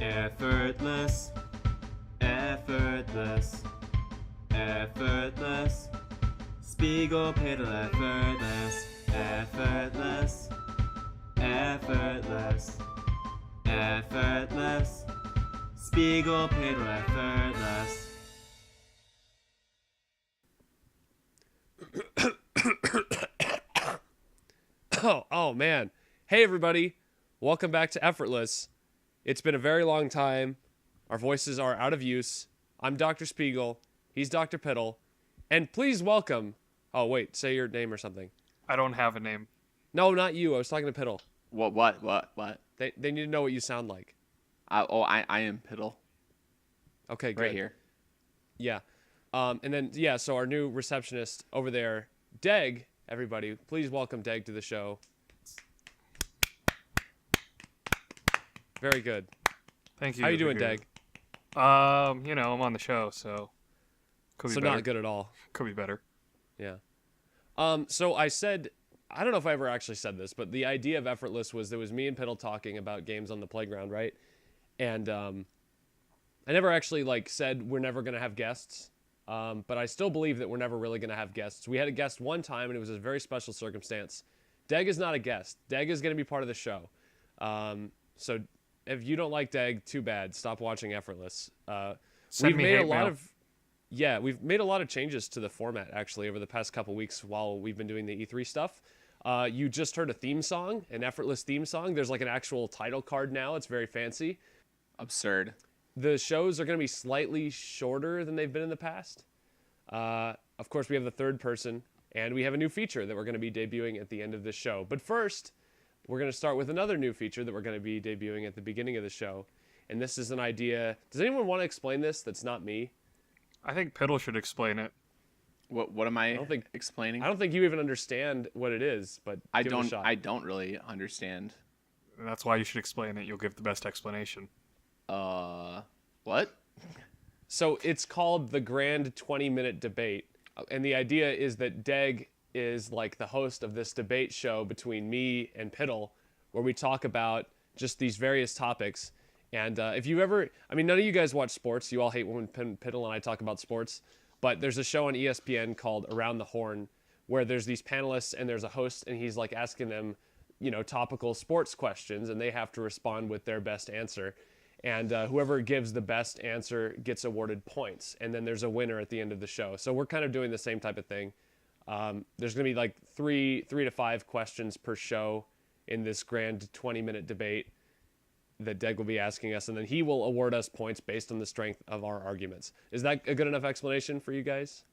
Effortless, effortless, effortless. Spiegel, Piddle, effortless, effortless, effortless, effortless. Spigel, Piddle, effortless. Oh man. Hey everybody. Welcome back to Effortless. It's been a very long time. Our voices are out of use. I'm Dr. Spigel. He's Dr. Piddle. And please welcome... Oh wait, say your name or something. I don't have a name. No, not you. I was talking to Piddle. What? They need to know what you sound like. I am Piddle. Okay, good. Right here. Yeah. So our new receptionist over there, Deg, everybody, please welcome Deg to the show. Very good. Thank you. How you doing, Deg? I'm on the show, so could be So better. not good at all. Could be better. Yeah. So I said, I don't know if I ever actually said this, but the idea of Effortless was there was me and Piddle talking about games on the playground, right? And I never actually said we're never going to have guests, but I still believe that we're never really going to have guests. We had a guest one time, and it was a very special circumstance. Deg is not a guest. Deg is going to be part of the show. So if you don't like Deg, too bad. Stop watching Effortless. We've made a lot of changes to the format actually over the past couple weeks while we've been doing the E3 stuff. You just heard a theme song, an Effortless theme song. There's an actual title card now. It's very fancy. Absurd. The shows are going to be slightly shorter than they've been in the past. Of course, we have the third person, and we have a new feature that we're going to be debuting at the end of the show. But first, we're going to start with another new feature that we're going to be debuting at the beginning of the show. And this is an idea. Does anyone want to explain this that's not me? I think Piddle should explain it. What am I explaining? I don't think you even understand what it is, but give it a shot. I don't really understand. And that's why you should explain it. You'll give the best explanation. What? So it's called the Grand 20-Minute Debate. And the idea is that Deg is the host of this debate show between me and Piddle, where we talk about just these various topics. And if you ever, none of you guys watch sports. You all hate when Piddle and I talk about sports. But there's a show on ESPN called Around the Horn, where there's these panelists and there's a host, and he's asking them, topical sports questions, and they have to respond with their best answer. And whoever gives the best answer gets awarded points. And then there's a winner at the end of the show. So we're kind of doing the same type of thing. There's going to be three to five questions per show in this grand 20-minute debate that Deg will be asking us. And then he will award us points based on the strength of our arguments. Is that a good enough explanation for you guys?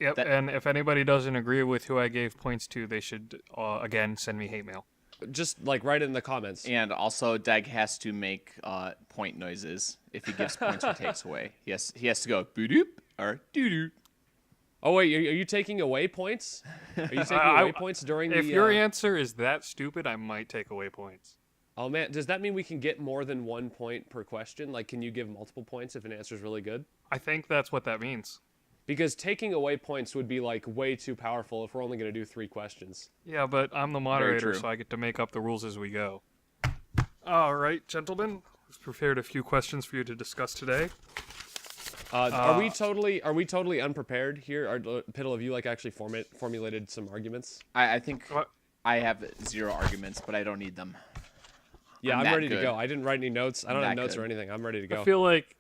Yep, and if anybody doesn't agree with who I gave points to, they should, again, send me hate mail. Just write it in the comments. And also, Deg has to make point noises if he gives points or takes away. He has to go boo-doop or doo-doo. Oh, wait, are you taking away points? Are you taking away points during If your answer is that stupid, I might take away points. Oh, man, does that mean we can get more than 1 point per question? Can you give multiple points if an answer is really good? I think that's what that means. Because taking away points would be way too powerful if we're only going to do 3 questions. Yeah, but I'm the moderator, so I get to make up the rules as we go. All right, gentlemen, I've prepared a few questions for you to discuss today. Are we totally unprepared here? Piddle, have you actually formulated some arguments? I think I have 0 arguments, but I don't need them. Yeah, I'm ready to go. I didn't write any notes. I don't have notes or anything. I'm ready to go. I feel like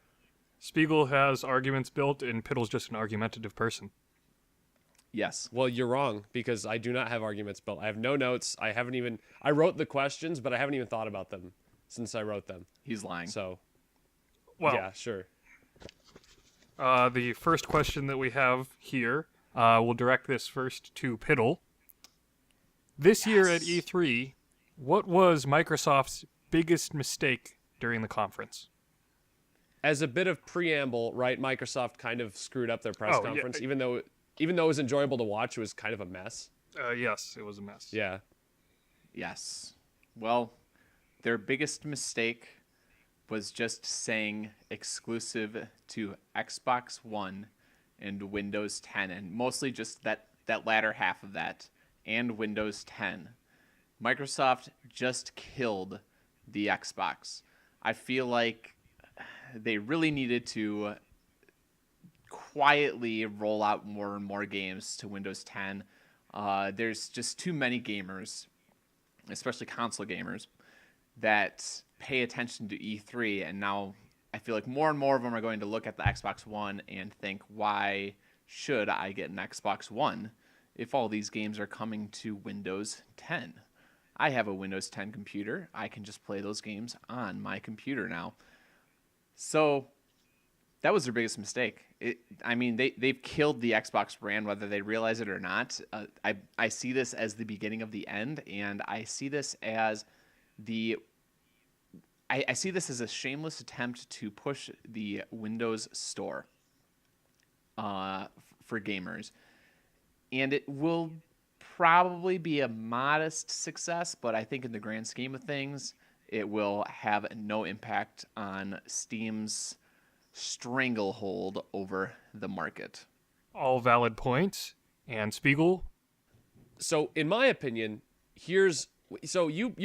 Spiegel has arguments built, and Piddle's just an argumentative person. Yes. Well, you're wrong, because I do not have arguments built. I have no notes. I wrote the questions, but I haven't even thought about them since I wrote them. He's lying. So, well, yeah, sure. The first question that we have here, we'll direct this first to Piddle. This year at E3, what was Microsoft's biggest mistake during the conference? As a bit of preamble, right, Microsoft kind of screwed up their press conference. Yeah. Even though it was enjoyable to watch, it was kind of a mess. Yes, it was a mess. Yeah. Yes. Well, their biggest mistake was just saying exclusive to Xbox One and Windows 10, and mostly just that latter half of that, and Windows 10. Microsoft just killed the Xbox. I feel like they really needed to quietly roll out more and more games to Windows 10. There's just too many gamers, especially console gamers, that pay attention to E3, and now I feel like more and more of them are going to look at the Xbox One and think, why should I get an Xbox One if all these games are coming to Windows 10? I have a Windows 10 computer. I can just play those games on my computer now. So that was their biggest mistake. They've killed the Xbox brand, whether they realize it or not. I see this as the beginning of the end, and I see this as I see this as a shameless attempt to push the Windows Store for gamers. And it will probably be a modest success, but I think in the grand scheme of things, it will have no impact on Steam's stranglehold over the market. All valid points. And Spiegel? So, in my opinion, you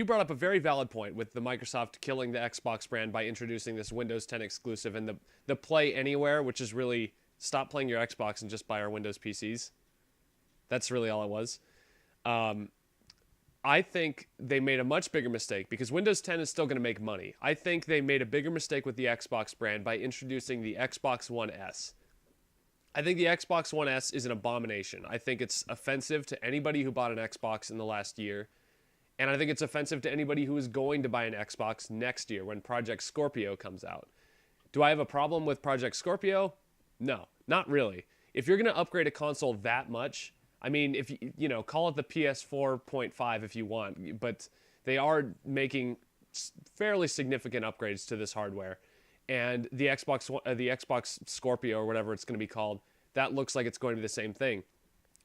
brought up a very valid point with the Microsoft killing the Xbox brand by introducing this Windows 10 exclusive and the Play Anywhere, which is really stop playing your Xbox and just buy our Windows PCs. That's really all it was. I think they made a much bigger mistake because Windows 10 is still going to make money. I think they made a bigger mistake with the Xbox brand by introducing the Xbox One S. I think the Xbox One S is an abomination. I think it's offensive to anybody who bought an Xbox in the last year. And I think it's offensive to anybody who is going to buy an Xbox next year when Project Scorpio comes out. Do I have a problem with Project Scorpio? No, not really. If you're going to upgrade a console that much, I mean, if you call it the PS4.5 if you want, but they are making fairly significant upgrades to this hardware. And the Xbox Scorpio or whatever it's going to be called, that looks like it's going to be the same thing.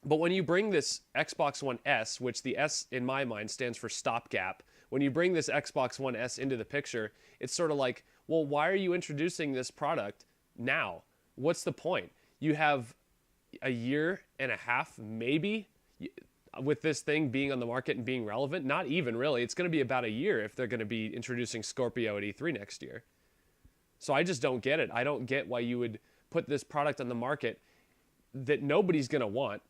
But when you bring this Xbox One S, which the S in my mind stands for stopgap, when you bring this Xbox One S into the picture, it's sort of like, well, why are you introducing this product now? What's the point? You have a year and a half, maybe, with this thing being on the market and being relevant. Not even really. It's going to be about a year if they're going to be introducing Scorpio at E3 next year. So I just don't get it. I don't get why you would put this product on the market that nobody's going to want.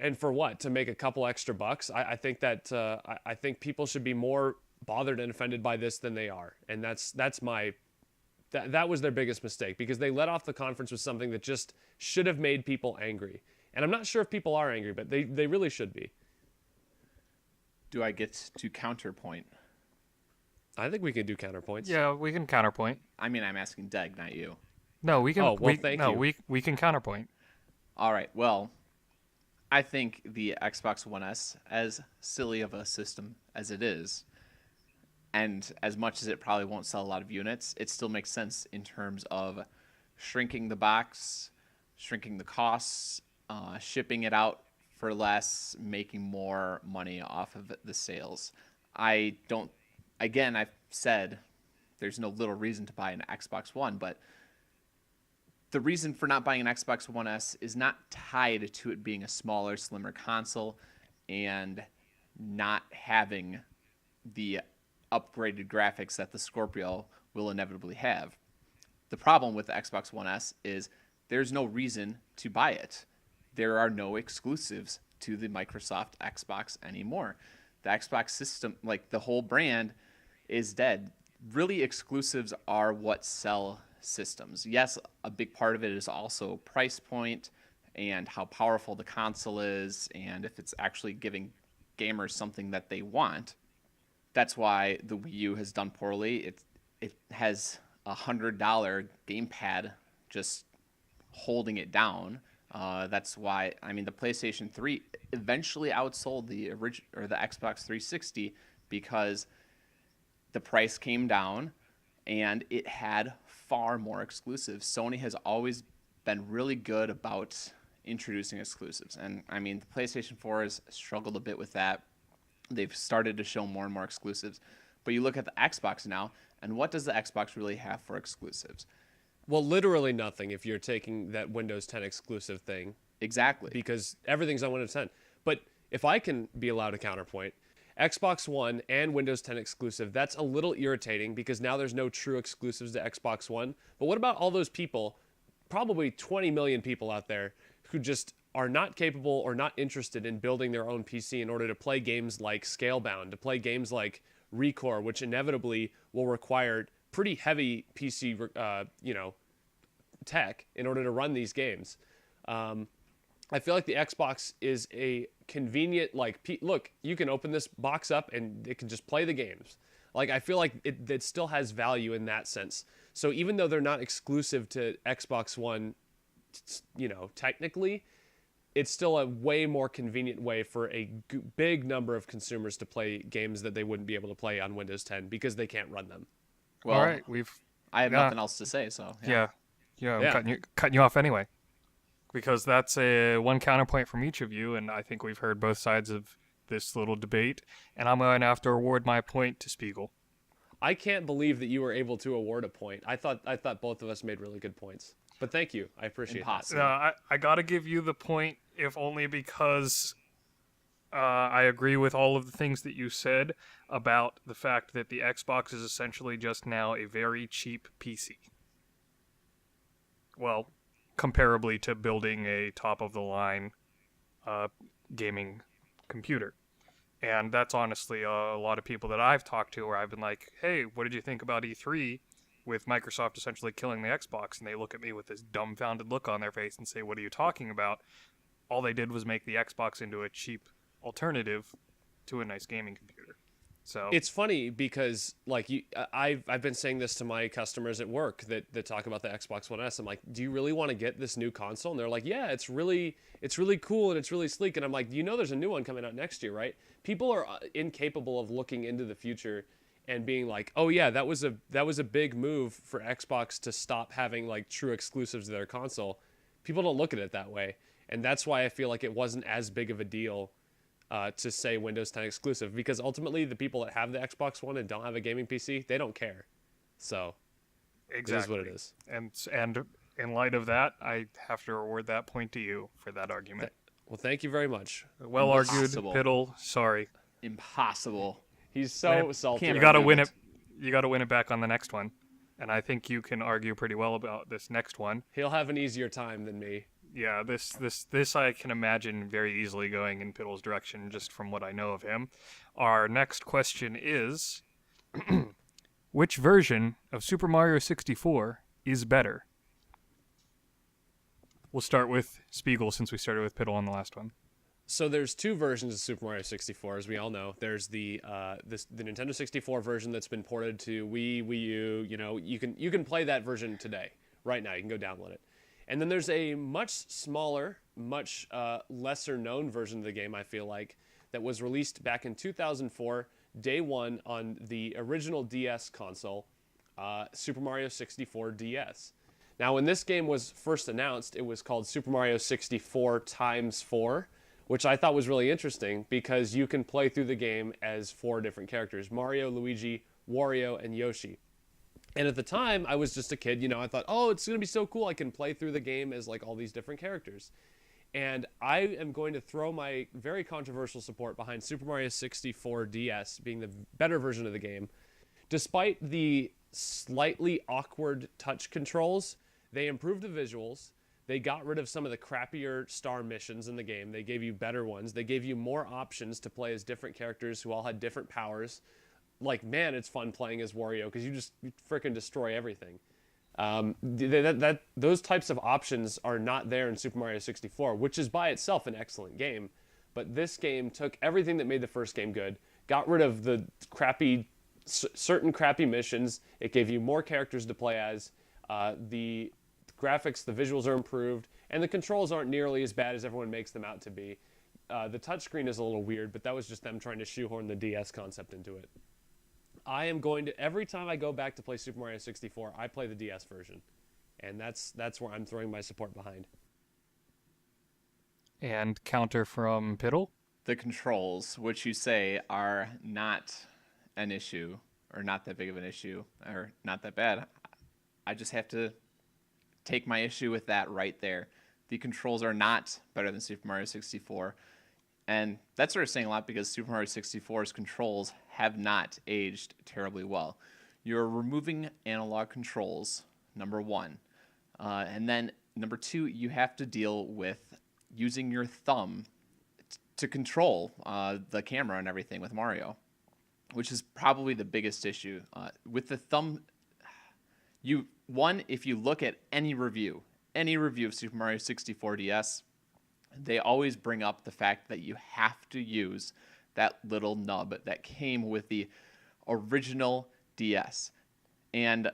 And for what? To make a couple extra bucks? I think that I think people should be more bothered and offended by this than they are. And that was their biggest mistake because they let off the conference with something that just should have made people angry. And I'm not sure if people are angry, but they really should be. Do I get to counterpoint? I think we can do counterpoints. Yeah, we can counterpoint. I mean, I'm asking Deg, not you. No, we can. Oh, well, thank you. We can counterpoint. All right. Well, I think the Xbox One S, as silly of a system as it is, and as much as it probably won't sell a lot of units, it still makes sense in terms of shrinking the box, shrinking the costs, shipping it out for less, making more money off of the sales. Again, I've said there's no little reason to buy an Xbox One, but the reason for not buying an Xbox One S is not tied to it being a smaller, slimmer console and not having the upgraded graphics that the Scorpio will inevitably have. The problem with the Xbox One S is there's no reason to buy it. There are no exclusives to the Microsoft Xbox anymore. The Xbox system, like the whole brand, is dead. Really, exclusives are what sell systems. Yes, a big part of it is also price point and how powerful the console is and if it's actually giving gamers something that they want. That's why the Wii U has done poorly. It has a $100 gamepad just holding it down. That's why the PlayStation 3 eventually outsold the Xbox 360 because the price came down and it had far more exclusives. Sony has always been really good about introducing exclusives, and the PlayStation 4 has struggled a bit with that. They've started to show more and more exclusives, but you look at the Xbox now, and what does the Xbox really have for exclusives? Well, literally nothing if you're taking that Windows 10 exclusive thing. Exactly. Because everything's on Windows 10. But if I can be allowed a counterpoint, Xbox One and Windows 10 exclusive. That's a little irritating because now there's no true exclusives to Xbox One. But what about all those people, probably 20 million people out there, who just are not capable or not interested in building their own PC in order to play games like Scalebound, to play games like Recore, which inevitably will require pretty heavy PC, tech in order to run these games. I feel like the Xbox is a convenient, look, you can open this box up and it can just play the games. Like, I feel like it still has value in that sense. So even though they're not exclusive to Xbox One, technically, it's still a way more convenient way for a big number of consumers to play games that they wouldn't be able to play on Windows 10 because they can't run them. Well, All right, I have nothing else to say, so yeah. I'm cutting you off anyway, because that's one counterpoint from each of you, and I think we've heard both sides of this little debate, and I'm going to have to award my point to Spigel. I can't believe that you were able to award a point. I thought both of us made really good points. But thank you. I appreciate that. I got to give you the point, if only because I agree with all of the things that you said about the fact that the Xbox is essentially just now a very cheap PC. Well, comparably to building a top-of-the-line gaming computer. And that's honestly a lot of people that I've talked to where I've been like, hey, what did you think about E3 with Microsoft essentially killing the Xbox? And they look at me with this dumbfounded look on their face and say, what are you talking about? All they did was make the Xbox into a cheap alternative to a nice gaming computer. So it's funny because I've been saying this to my customers at work that talk about the Xbox One S. I'm like, do you really want to get this new console? And they're like, yeah, it's really cool and it's really sleek. And I'm like, there's a new one coming out next year, right? People are incapable of looking into the future and being like, oh yeah, that was a big move for Xbox to stop having like true exclusives to their console. People don't look at it that way, and that's why I feel like it wasn't as big of a deal to say Windows 10 exclusive, because ultimately the people that have the Xbox One and don't have a gaming PC, they don't care. So exactly. It is what it is. And in light of that, I have to award that point to you for that argument. Well, thank you very much. Well argued, Piddle. Sorry. Impossible. He's so salty. You got to win it. You got to win it back on the next one, and I think you can argue pretty well about this next one. He'll have an easier time than me. Yeah, this I can imagine very easily going in Piddle's direction just from what I know of him. Our next question is, which version of Super Mario 64 is better? We'll start with Spigel since we started with Piddle on the last one. So there's two versions of Super Mario 64, as we all know. There's the Nintendo 64 version that's been ported to Wii, Wii U. You can play that version today, right now. You can go download it. And then there's a much smaller, much lesser known version of the game, I feel like, that was released back in 2004, day one, on the original DS console, Super Mario 64 DS. Now, when this game was first announced, it was called Super Mario 64 times 4, which I thought was really interesting because you can play through the game as 4 different characters: Mario, Luigi, Wario, and Yoshi. And at the time, I was just a kid, I thought, oh, it's going to be so cool. I can play through the game as like all these different characters. And I am going to throw my very controversial support behind Super Mario 64 DS being the better version of the game. Despite the slightly awkward touch controls, they improved the visuals. They got rid of some of the crappier star missions in the game. They gave you better ones. They gave you more options to play as different characters who all had different powers. Like, man, it's fun playing as Wario because you freaking destroy everything. Those types of options are not there in Super Mario 64, which is by itself an excellent game. But this game took everything that made the first game good, got rid of the certain crappy missions. It gave you more characters to play as. The graphics, the visuals are improved, and the controls aren't nearly as bad as everyone makes them out to be. The touchscreen is a little weird, but that was just them trying to shoehorn the DS concept into it. I am going to, every time I go back to play Super Mario 64, I play the DS version. And that's where I'm throwing my support behind. And counter from Piddle? The controls, which you say are not an issue, or not that big of an issue, or not that bad. I just have to take my issue with that right there. The controls are not better than Super Mario 64. And that's sort of saying a lot because Super Mario 64's controls have not aged terribly well. You're removing analog controls, number one. And then number two, you have to deal with using your thumb to control the camera and everything with Mario, which is probably the biggest issue. With the thumb, if you look at any review of Super Mario 64 DS, they always bring up the fact that you have to use that little nub that came with the original DS. And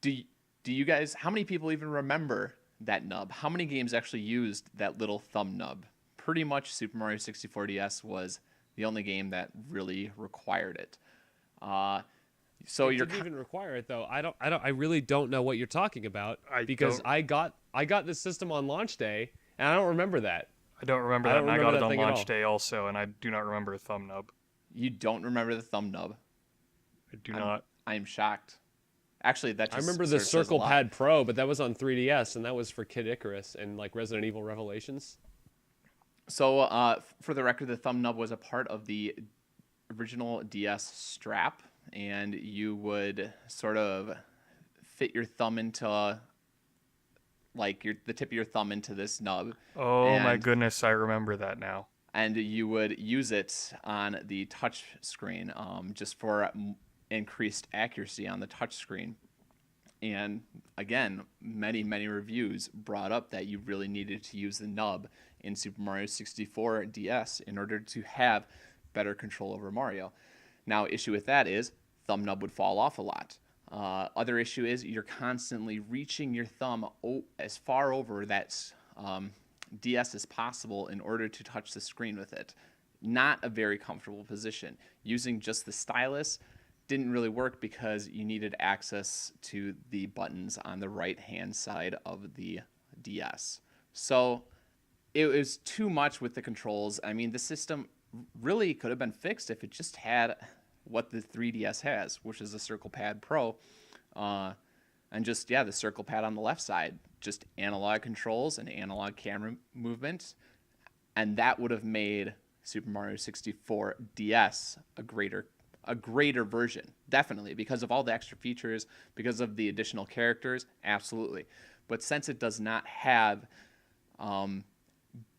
do you guys, how many people even remember that nub? How many games actually used that little thumb nub? Pretty much Super Mario 64 DS was the only game that really required it. So It didn't even require it though. I really don't know what you're talking about because I got this system on launch day and I don't remember that. I don't remember that, and I got it on launch day also, and I do not remember a thumb nub. You don't remember the thumb nub? I do not. I am shocked. Actually, that just I remember the Circle Pad Pro, but that was on 3DS, and that was for Kid Icarus and like Resident Evil Revelations. So, for the record, the thumb nub was a part of the original DS strap, and you would sort of fit your thumb into, like, the tip of your thumb into this nub. Oh my goodness, I remember that now. And you would use it on the touch screen, just for increased accuracy on the touch screen. And again, many reviews brought up that you really needed to use the nub in Super Mario 64 DS in order to have better control over Mario. Now, issue with that is thumb nub would fall off a lot. Other issue is you're constantly reaching your thumb as far over that DS as possible in order to touch the screen with it. Not a very comfortable position. Using just the stylus didn't really work because you needed access to the buttons on the right-hand side of the DS. So it was too much with the controls. I mean, the system really could have been fixed if it just had what the 3DS has, which is the Circle Pad Pro, and just, the Circle Pad on the left side, just analog controls and analog camera movement, and that would have made Super Mario 64 DS a greater version, definitely, because of all the extra features, because of the additional characters, absolutely. But since it does not have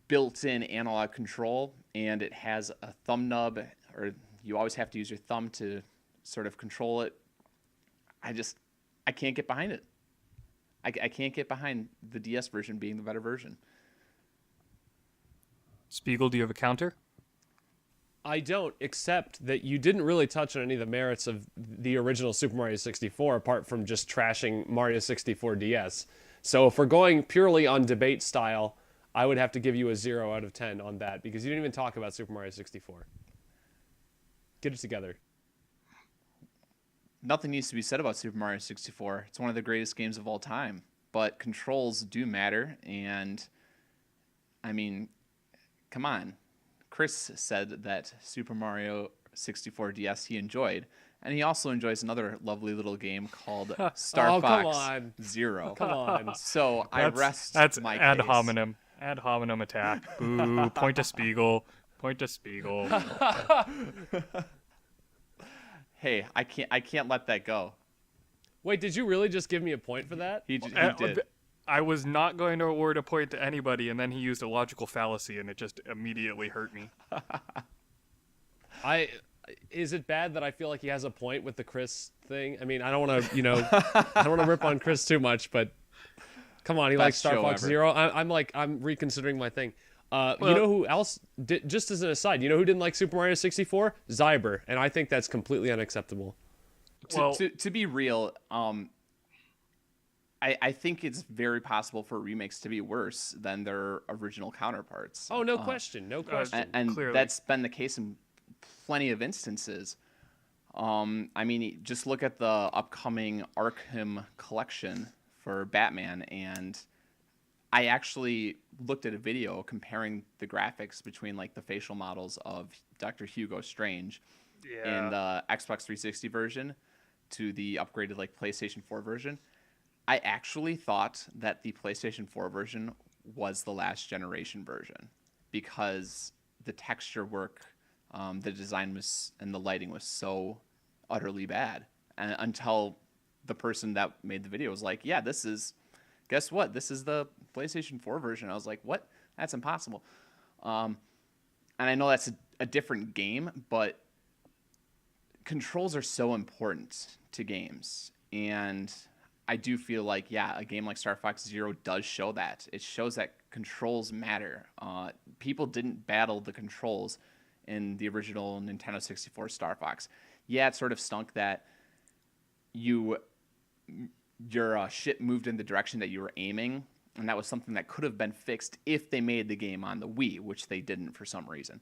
built-in analog control, and it has a thumb nub, or you always have to use your thumb to sort of control it, I can't get behind it. I can't get behind the DS version being the better version. Spiegel, do you have a counter? I don't, except that you didn't really touch on any of the merits of the original Super Mario 64 apart from just trashing Mario 64 DS. So if we're going purely on debate style, I would have to give you a 0 out of 10 on that because you didn't even talk about Super Mario 64. Get it together. Nothing needs to be said about Super Mario 64. It's one of the greatest games of all time. But controls do matter, and I mean, come on. Chris said that Super Mario 64 DS he enjoyed, and he also enjoys another lovely little game called Star Fox Zero. Come on. So I rest that's my ad case. hominem. Ad hominem attack. Boo. Point to Spiegel. Point to Spiegel. Hey, I can't let that go. Wait, did you really just give me a point for that? He did. I was not going to award a point to anybody, and then he used a logical fallacy, and it just immediately hurt me. Is it bad that I feel like he has a point with the Chris thing? I mean, I don't want to, I don't want to rip on Chris too much, but come on, he likes Star Fox Zero. I'm reconsidering my thing. You know who else did, just as an aside, you know who didn't like Super Mario 64? Zyber, and I think that's completely unacceptable. To be real, I think it's very possible for remakes to be worse than their original counterparts. Oh, no question. And clearly. that's been the case in plenty of instances. I mean, just look at the upcoming Arkham collection for Batman, and I actually looked at a video comparing the graphics between like the facial models of Dr. Hugo Strange in the Xbox 360 version to the upgraded like PlayStation 4 version. I actually thought that the PlayStation 4 version was the last generation version because the texture work, the design was and the lighting was so utterly bad, and until the person that made the video was like, yeah, guess what? This is the PlayStation 4 version. I was like, what? That's impossible. And I know that's a different game, but controls are so important to games. And I do feel like, yeah, a game like Star Fox Zero does show that. It shows that controls matter. People didn't battle the controls in the original Nintendo 64 Star Fox. Yeah, it sort of stunk that your ship moved in the direction that you were aiming, and that was something that could have been fixed if they made the game on the Wii, which they didn't for some reason.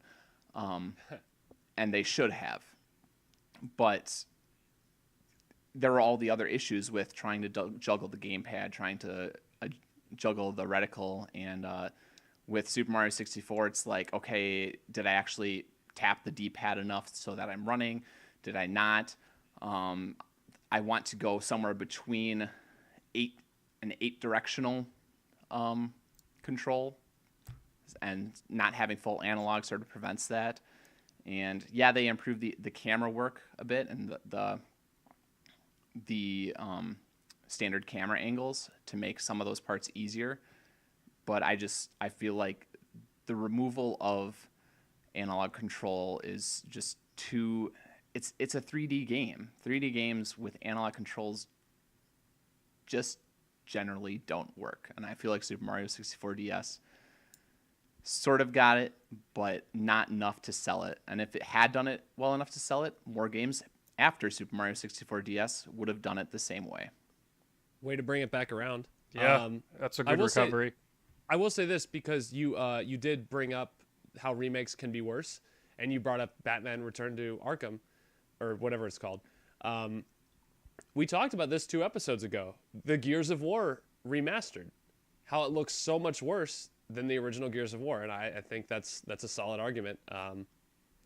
And they should have. But there were all the other issues with trying to juggle the gamepad, trying to juggle the reticle, and with Super Mario 64, it's like, okay, did I actually tap the D-pad enough so that I'm running? Did I not? I want to go somewhere between an 8-directional control, and not having full analog sort of prevents that. And yeah, they improved the camera work a bit and the standard camera angles to make some of those parts easier. But I feel like the removal of analog control is just too. It's a 3D game. 3D games with analog controls just generally don't work. And I feel like Super Mario 64 DS sort of got it, but not enough to sell it. And if it had done it well enough to sell it, more games after Super Mario 64 DS would have done it the same way. Way to bring it back around. Yeah, that's a good recovery. I will say this, because you did bring up how remakes can be worse, and you brought up Batman Return to Arkham, or whatever it's called. We talked about this 2 episodes ago. The Gears of War remastered, how it looks so much worse than the original Gears of War, and I think that's a solid argument.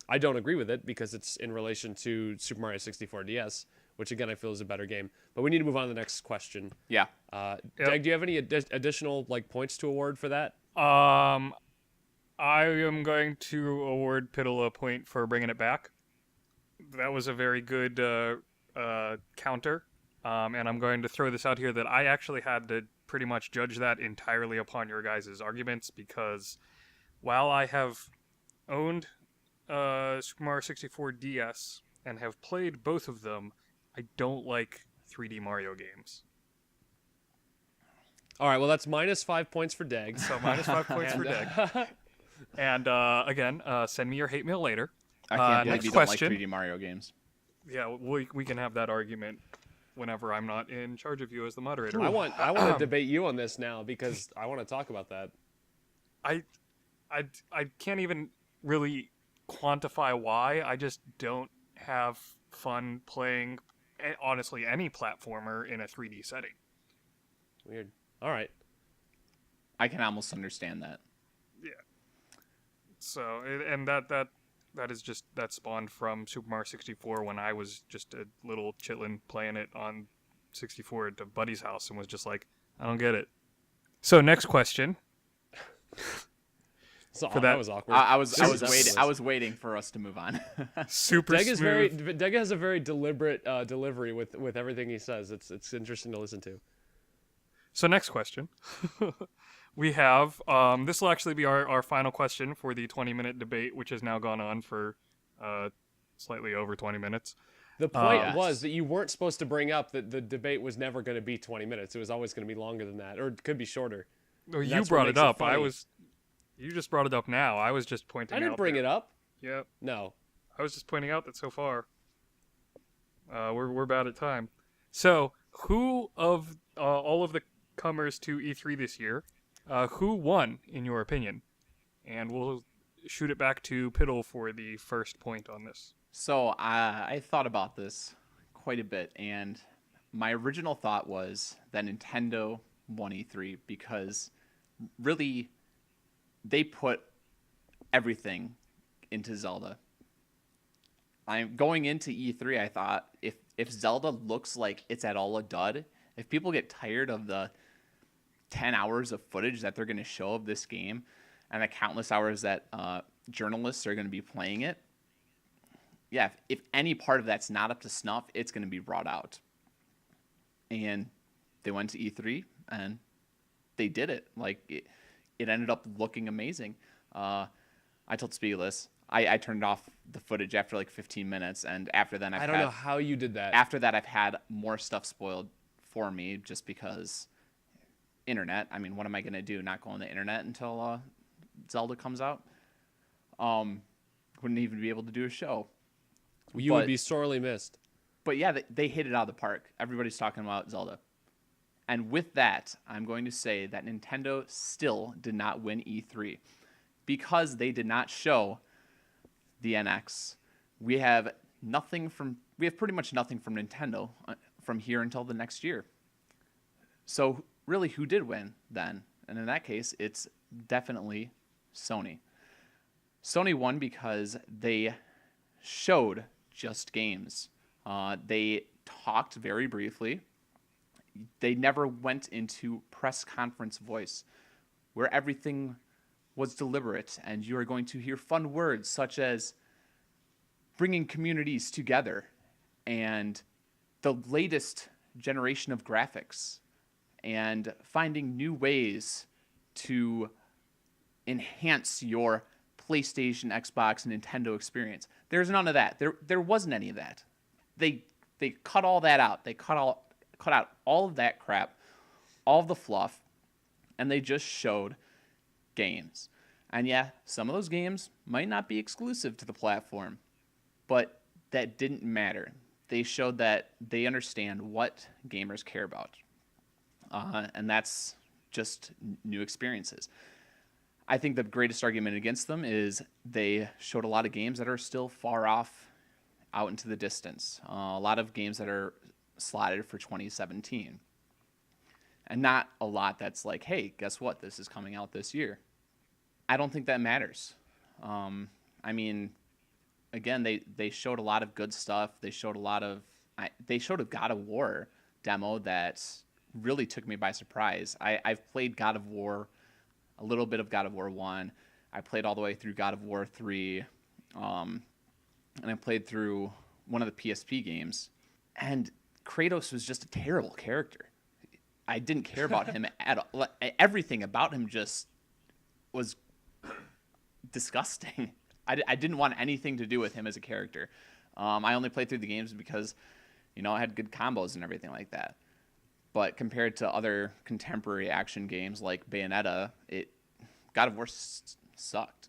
I don't agree with it because it's in relation to Super Mario 64 DS, which again I feel is a better game. But we need to move on to the next question. Yeah. Doug, do you have any additional points to award for that? I am going to award Piddle a point for bringing it back. That was a very good counter, and I'm going to throw this out here that I actually had to pretty much judge that entirely upon your guys' arguments, because while I have owned Super Mario 64 DS and have played both of them, I don't like 3D Mario games. All right, well, that's -5 points for Dag. So -5 points for Dag. And again, send me your hate mail later. I can't believe next you don't like question. 3D Mario games. Yeah, we can have that argument whenever I'm not in charge of you as the moderator. I want to debate you on this now because I want to talk about that. I can't even really quantify why. I just don't have fun playing, honestly, any platformer in a 3D setting. Weird. All right. I can almost understand that. Yeah. So, and that is just, that spawned from Super Mario 64 when I was just a little chitlin playing it on 64 at a buddy's house and was just like, I don't get it. So next question. So For that was awkward. I was waiting for us to move on. Super Deg smooth. Deg has a very deliberate delivery with everything he says. It's interesting to listen to. So next question. We have, this will actually be our final question for the 20-minute debate, which has now gone on for slightly over 20 minutes. The point Yes. was that you weren't supposed to bring up that the debate was never going to be 20 minutes. It was always going to be longer than that, or it could be shorter. No, you That's brought what it makes it up. funny. You just brought it up now. I was just pointing out. I didn't bring it up. Yep. No. I was just pointing out that so far, we're about at time. So, who of all of the comers to E3 this year, who won, in your opinion? And we'll shoot it back to Piddle for the first point on this. So I thought about this quite a bit, and my original thought was that Nintendo won E3 because really they put everything into Zelda. I'm going into E3, I thought if Zelda looks like it's at all a dud, if people get tired of the 10 hours of footage that they're going to show of this game and the countless hours that journalists are going to be playing it, yeah, if any part of that's not up to snuff, it's going to be brought out. And they went to E3 and they did it. Like it ended up looking amazing. I told Spigel, I turned off the footage after like 15 minutes, and after then I don't know how you did that. After that, I've had more stuff spoiled for me just because internet. I mean, what am I going to do? Not go on the internet until Zelda comes out? Wouldn't even be able to do a show. You would be sorely missed. But yeah, they hit it out of the park. Everybody's talking about Zelda. And with that, I'm going to say that Nintendo still did not win E3 because they did not show the NX. We have pretty much nothing from Nintendo from here until the next year. So really, who did win then? And in that case, it's definitely Sony. Sony won because they showed just games. They talked very briefly. They never went into press conference voice where everything was deliberate and you are going to hear fun words such as bringing communities together and the latest generation of graphics and finding new ways to enhance your PlayStation, Xbox, and Nintendo experience. There's none of that. There wasn't any of that. They cut all that out. They cut out all of that crap, all of the fluff, and they just showed games. And yeah, some of those games might not be exclusive to the platform, but that didn't matter. They showed that they understand what gamers care about, and that's just new experiences. I think the greatest argument against them is they showed a lot of games that are still far off out into the distance. A lot of games that are slotted for 2017. And not a lot that's like, hey, guess what? This is coming out this year. I don't think that matters. I mean, again, they showed a lot of good stuff. They showed a God of War demo that really took me by surprise. I've played God of War, a little bit of God of War 1. I played all the way through God of War 3. And I played through one of the PSP games. And Kratos was just a terrible character. I didn't care about him at all. Everything about him just was disgusting. I didn't want anything to do with him as a character. I only played through the games because, I had good combos and everything like that. But compared to other contemporary action games like Bayonetta, God of War sucked.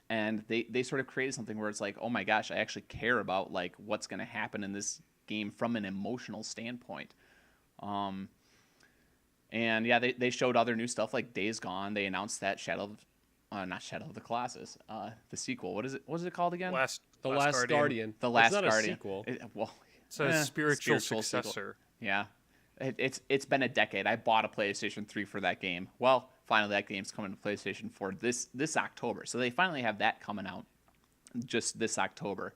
And they sort of created something where it's like, oh my gosh, I actually care about like what's going to happen in this game from an emotional standpoint. And yeah, they showed other new stuff like Days Gone. They announced that not Shadow of the Colossus, the sequel. What is it called again? The Last Guardian. The Last It's not Guardian. A sequel. It's a spiritual successor. Sequel. Yeah. It's been a decade. I bought a PlayStation 3 for that game. Well, finally that game's coming to PlayStation 4 this October. So they finally have that coming out just this October.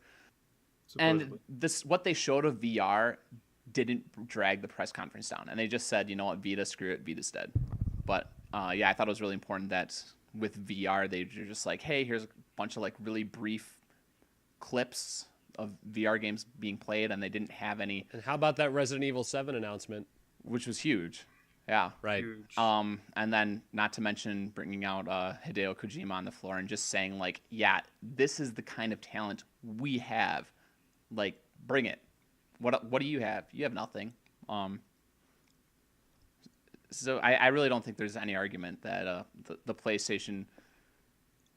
Supposedly. And what they showed of VR didn't drag the press conference down. And they just said, you know what, Vita, screw it, Vita's dead. But yeah, I thought it was really important that with VR, they're just like, hey, here's a bunch of like really brief clips of VR games being played, and they didn't have any. And how about that Resident Evil 7 announcement? Which was huge. Yeah. Right. Huge. And then not to mention bringing out Hideo Kojima on the floor and just saying like, yeah, this is the kind of talent we have. Like, bring it. What do you have? You have nothing. So I really don't think there's any argument that the PlayStation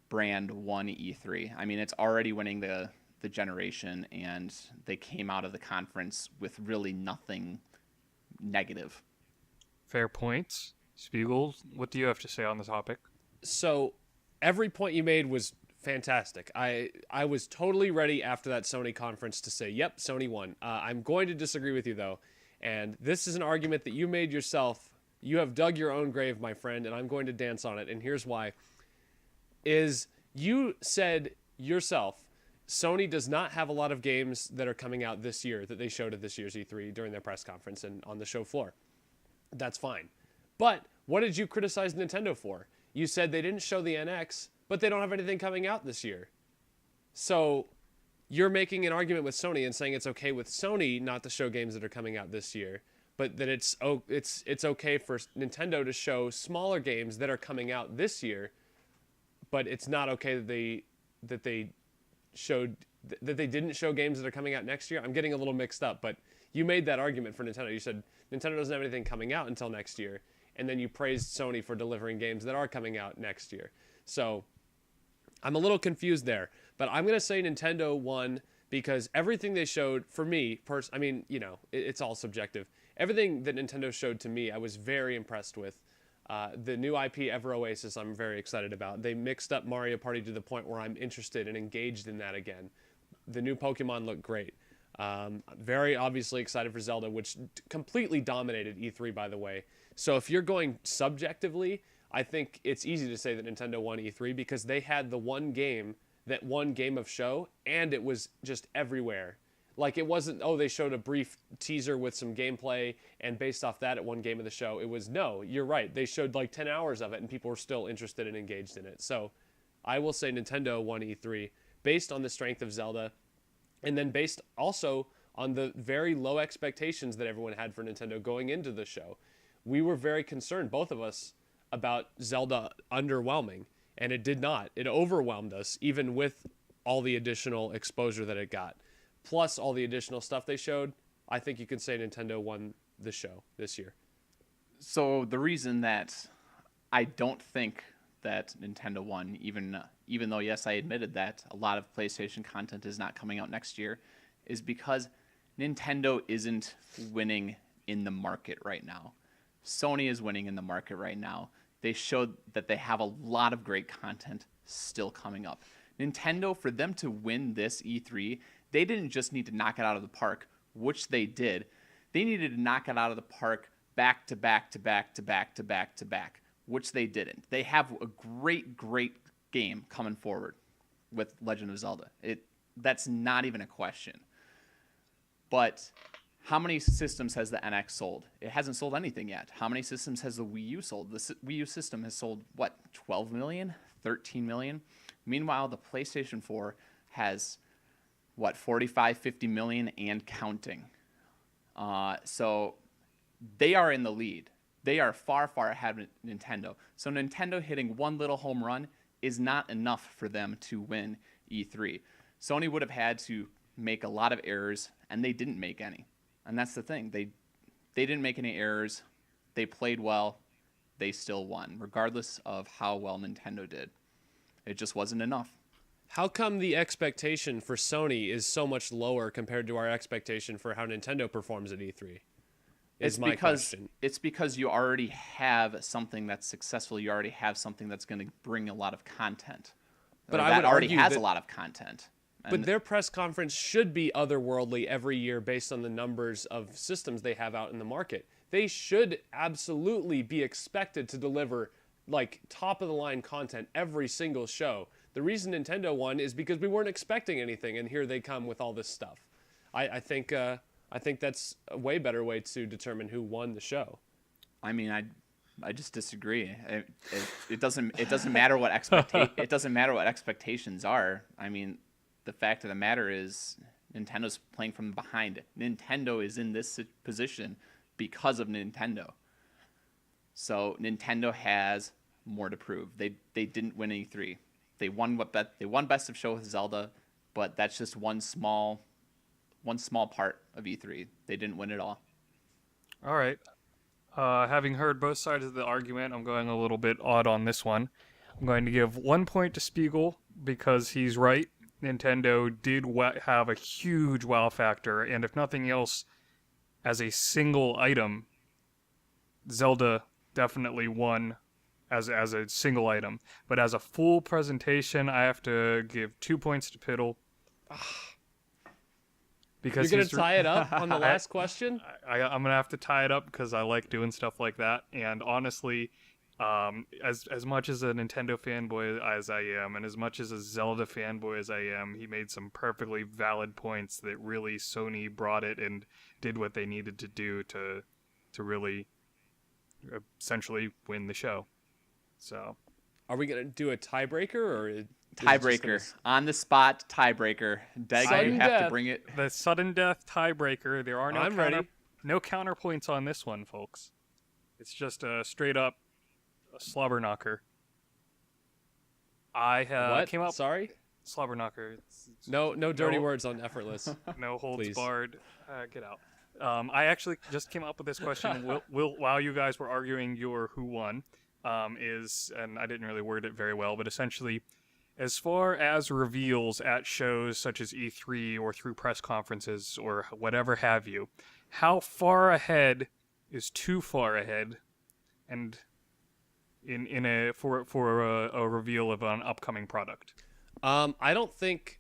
brand won E3. I mean, it's already winning the generation, and they came out of the conference with really nothing negative. Fair points. Spiegel, what do you have to say on the topic? So every point you made was fantastic. I was totally ready after that Sony conference to say, yep, Sony won. I'm going to disagree with you, though. And this is an argument that you made yourself. You have dug your own grave, my friend, and I'm going to dance on it. And here's why. You said yourself, Sony does not have a lot of games that are coming out this year that they showed at this year's E3 during their press conference and on the show floor. That's fine. But what did you criticize Nintendo for? You said they didn't show the NX, but they don't have anything coming out this year. So you're making an argument with Sony and saying it's okay with Sony not to show games that are coming out this year, but that it's okay for Nintendo to show smaller games that are coming out this year, but it's not okay that they didn't show games that are coming out next year. I'm getting a little mixed up, but you made that argument for Nintendo. You said Nintendo doesn't have anything coming out until next year, and then you praised Sony for delivering games that are coming out next year. So I'm a little confused there, but I'm going to say Nintendo won because everything they showed for me, it's all subjective. Everything that Nintendo showed to me, I was very impressed with. The new IP Ever Oasis, I'm very excited about. They mixed up Mario Party to the point where I'm interested and engaged in that again. The new Pokemon look great. Very obviously excited for Zelda, which completely dominated E3, by the way. So if you're going subjectively, I think it's easy to say that Nintendo won E3 because they had the one game that won Game of Show, and it was just everywhere. Like, it wasn't, they showed a brief teaser with some gameplay, and based off that, it won Game of the Show. It was, no, you're right. They showed like 10 hours of it, and people were still interested and engaged in it. So I will say Nintendo won E3 based on the strength of Zelda, and then based also on the very low expectations that everyone had for Nintendo going into the show. We were very concerned, both of us, about Zelda underwhelming, and it did not. It overwhelmed us, even with all the additional exposure that it got. Plus all the additional stuff they showed, I think you can say Nintendo won the show this year. So the reason that I don't think that Nintendo won, even though, yes, I admitted that a lot of PlayStation content is not coming out next year, is because Nintendo isn't winning in the market right now. Sony is winning in the market right now. They showed that they have a lot of great content still coming up. Nintendo, for them to win this E3, they didn't just need to knock it out of the park, which they did. They needed to knock it out of the park back to back to back to back to back to back, which they didn't. They have a great, great game coming forward with Legend of Zelda. That's not even a question. But how many systems has the NX sold? It hasn't sold anything yet. How many systems has the Wii U sold? The Wii U system has sold, 12 million? 13 million? Meanwhile, the PlayStation 4 has, 45, 50 million and counting. So they are in the lead. They are far, far ahead of Nintendo. So Nintendo hitting one little home run is not enough for them to win E3. Sony would have had to make a lot of errors, and they didn't make any. And that's the thing. They didn't make any errors. They played well. They still won, regardless of how well Nintendo did. It just wasn't enough. How come the expectation for Sony is so much lower compared to our expectation for how Nintendo performs at E3? It's because you already have something that's successful. You already have something that's going to bring a lot of content. But that already has a lot of content. But their press conference should be otherworldly every year based on the numbers of systems they have out in the market. They should absolutely be expected to deliver like top-of-the-line content every single show. The reason Nintendo won is because we weren't expecting anything, and here they come with all this stuff. I think that's a way better way to determine who won the show. I mean, I just disagree. It doesn't matter what expectations are. I mean, the fact of the matter is Nintendo's playing from behind. Nintendo is in this position because of Nintendo. So Nintendo has more to prove. They didn't win E3. They won Best of Show with Zelda, but that's just one small part of E3. They didn't win it all. All right. Having heard both sides of the argument, I'm going a little bit odd on this one. I'm going to give 1 point to Spigel because he's right. Nintendo did have a huge wow factor, and if nothing else, as a single item, Zelda definitely won as a single item. But as a full presentation, I have to give 2 points to Piddle. Because you're going to tie it up on the last question? I'm going to have to tie it up because I like doing stuff like that. And honestly, as much as a Nintendo fanboy as I am, and as much as a Zelda fanboy as I am, he made some perfectly valid points that really Sony brought it and did what they needed to do to really essentially win the show. So Are we gonna do a tiebreaker or Tiebreaker. On the spot tiebreaker. Deg, Sudden you have to death. bring it. The sudden death tiebreaker. There are I'm ready. no counterpoints on this one, folks. It's just a straight up slobber knocker. I What? came up Sorry? slobber knocker. No dirty No. words on Effortless. No holds Please. barred. Get out. I actually just came up with this question while you guys were arguing your who won. And I didn't really word it very well, but essentially, as far as reveals at shows such as E3 or through press conferences or whatever have you, how far ahead is too far ahead, and for a reveal of an upcoming product? I don't think.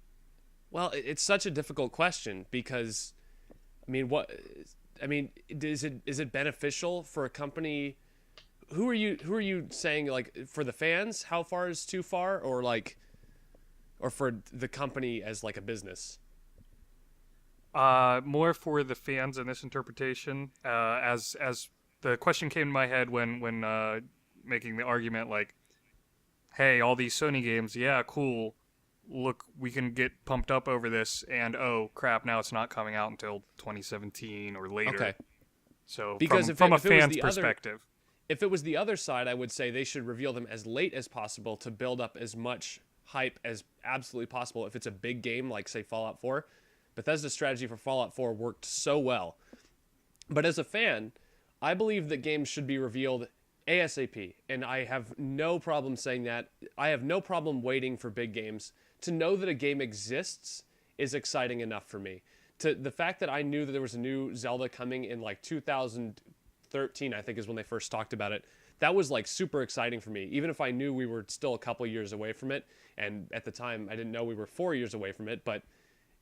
Well, it's such a difficult question because, I mean, is it beneficial for a company? Who are you saying, like, for the fans? How far is too far, or for the company as like a business? More for the fans in this interpretation. As the question came to my head when making the argument, like, hey, all these Sony games, yeah, cool. Look, we can get pumped up over this, and oh crap, now it's not coming out until 2017 or later. Okay. So Because from a if it was fan's the other- perspective, If it was the other side, I would say they should reveal them as late as possible to build up as much hype as absolutely possible. If it's a big game like, say, Fallout 4, Bethesda's strategy for Fallout 4 worked so well. But as a fan, I believe that games should be revealed ASAP, and I have no problem saying that. I have no problem waiting for big games. To know that a game exists is exciting enough for me. The fact that I knew that there was a new Zelda coming in like 2013, I think is when they first talked about it. That was like super exciting for me, even if I knew we were still a couple years away from it. And at the time, I didn't know we were 4 years away from it, but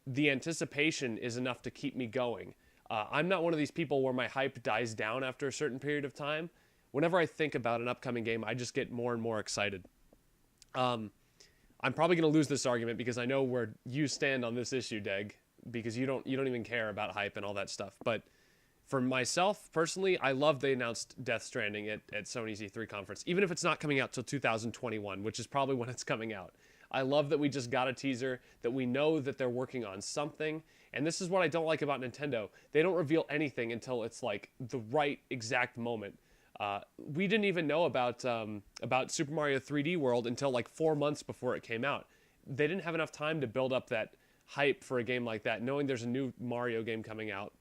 the anticipation is enough to keep me going. I'm not one of these people where my hype dies down after a certain period of time. Whenever I think about an upcoming game, I just get more and more excited. I'm probably going to lose this argument because I know where you stand on this issue, Deg, because you don't even care about hype and all that stuff. But for myself, personally, I love they announced Death Stranding at Sony's E3 conference, even if it's not coming out till 2021, which is probably when it's coming out. I love that we just got a teaser, that we know that they're working on something. And this is what I don't like about Nintendo. They don't reveal anything until it's like the right exact moment. We didn't even know about Super Mario 3D World until like 4 months before it came out. They didn't have enough time to build up that hype for a game like that. Knowing there's a new Mario game coming out,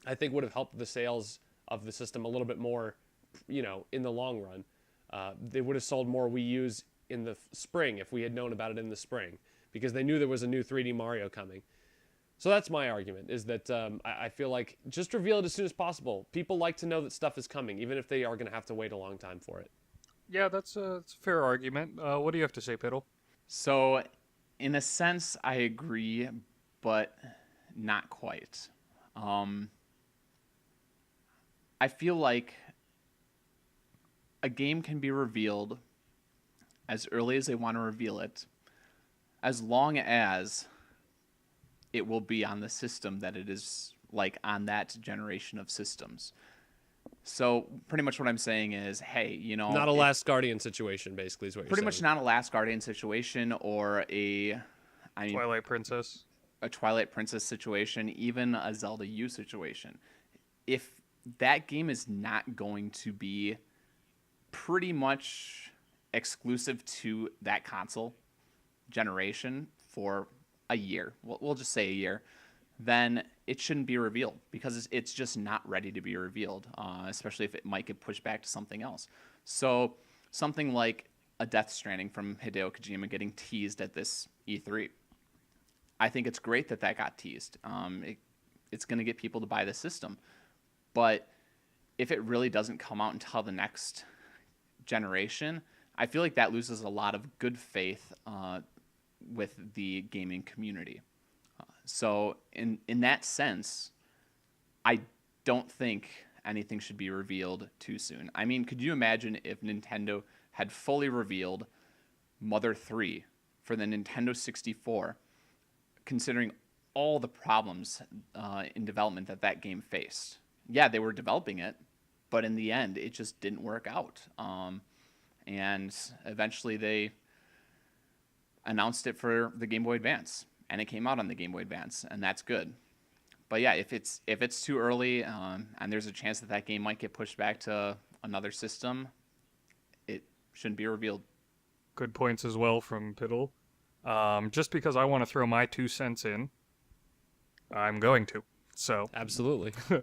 I think would have helped the sales of the system a little bit more, in the long run. They would have sold more Wii U's in the spring if we had known about it in the spring, because they knew there was a new 3D Mario coming. So that's my argument, is that I feel like just reveal it as soon as possible. People like to know that stuff is coming, even if they are going to have to wait a long time for it. yeah, that's a fair argument. What do you have to say, Piddle? So, in a sense, I agree, but not quite. I feel like a game can be revealed as early as they want to reveal it, as long as it will be on the system that it is, like, on that generation of systems. So pretty much what I'm saying is, hey, Not a Last Guardian situation, basically, is what you're saying. pretty much not a Last Guardian situation or Twilight Princess. a Twilight Princess situation, even a Zelda U situation. If that game is not going to be pretty much exclusive to that console generation for a year, we'll just say a year, then it shouldn't be revealed, because it's just not ready to be revealed, especially if it might get pushed back to something else. So something like a Death Stranding from Hideo Kojima getting teased at this E3. I think it's great that got teased. It's going to get people to buy the system. But if it really doesn't come out until the next generation, I feel like that loses a lot of good faith with the gaming community. So in that sense, I don't think anything should be revealed too soon. I mean, could you imagine if Nintendo had fully revealed Mother 3 for the Nintendo 64, considering all the problems in development that game faced? Yeah, they were developing it, but in the end, it just didn't work out. and eventually they announced it for the Game Boy Advance, and it came out on the Game Boy Advance, and that's good. But yeah, if it's too early, and there's a chance that game might get pushed back to another system, it shouldn't be revealed. Good points as well from Piddle. Just because I want to throw my 2 cents in, I'm going to. So Absolutely. Hey,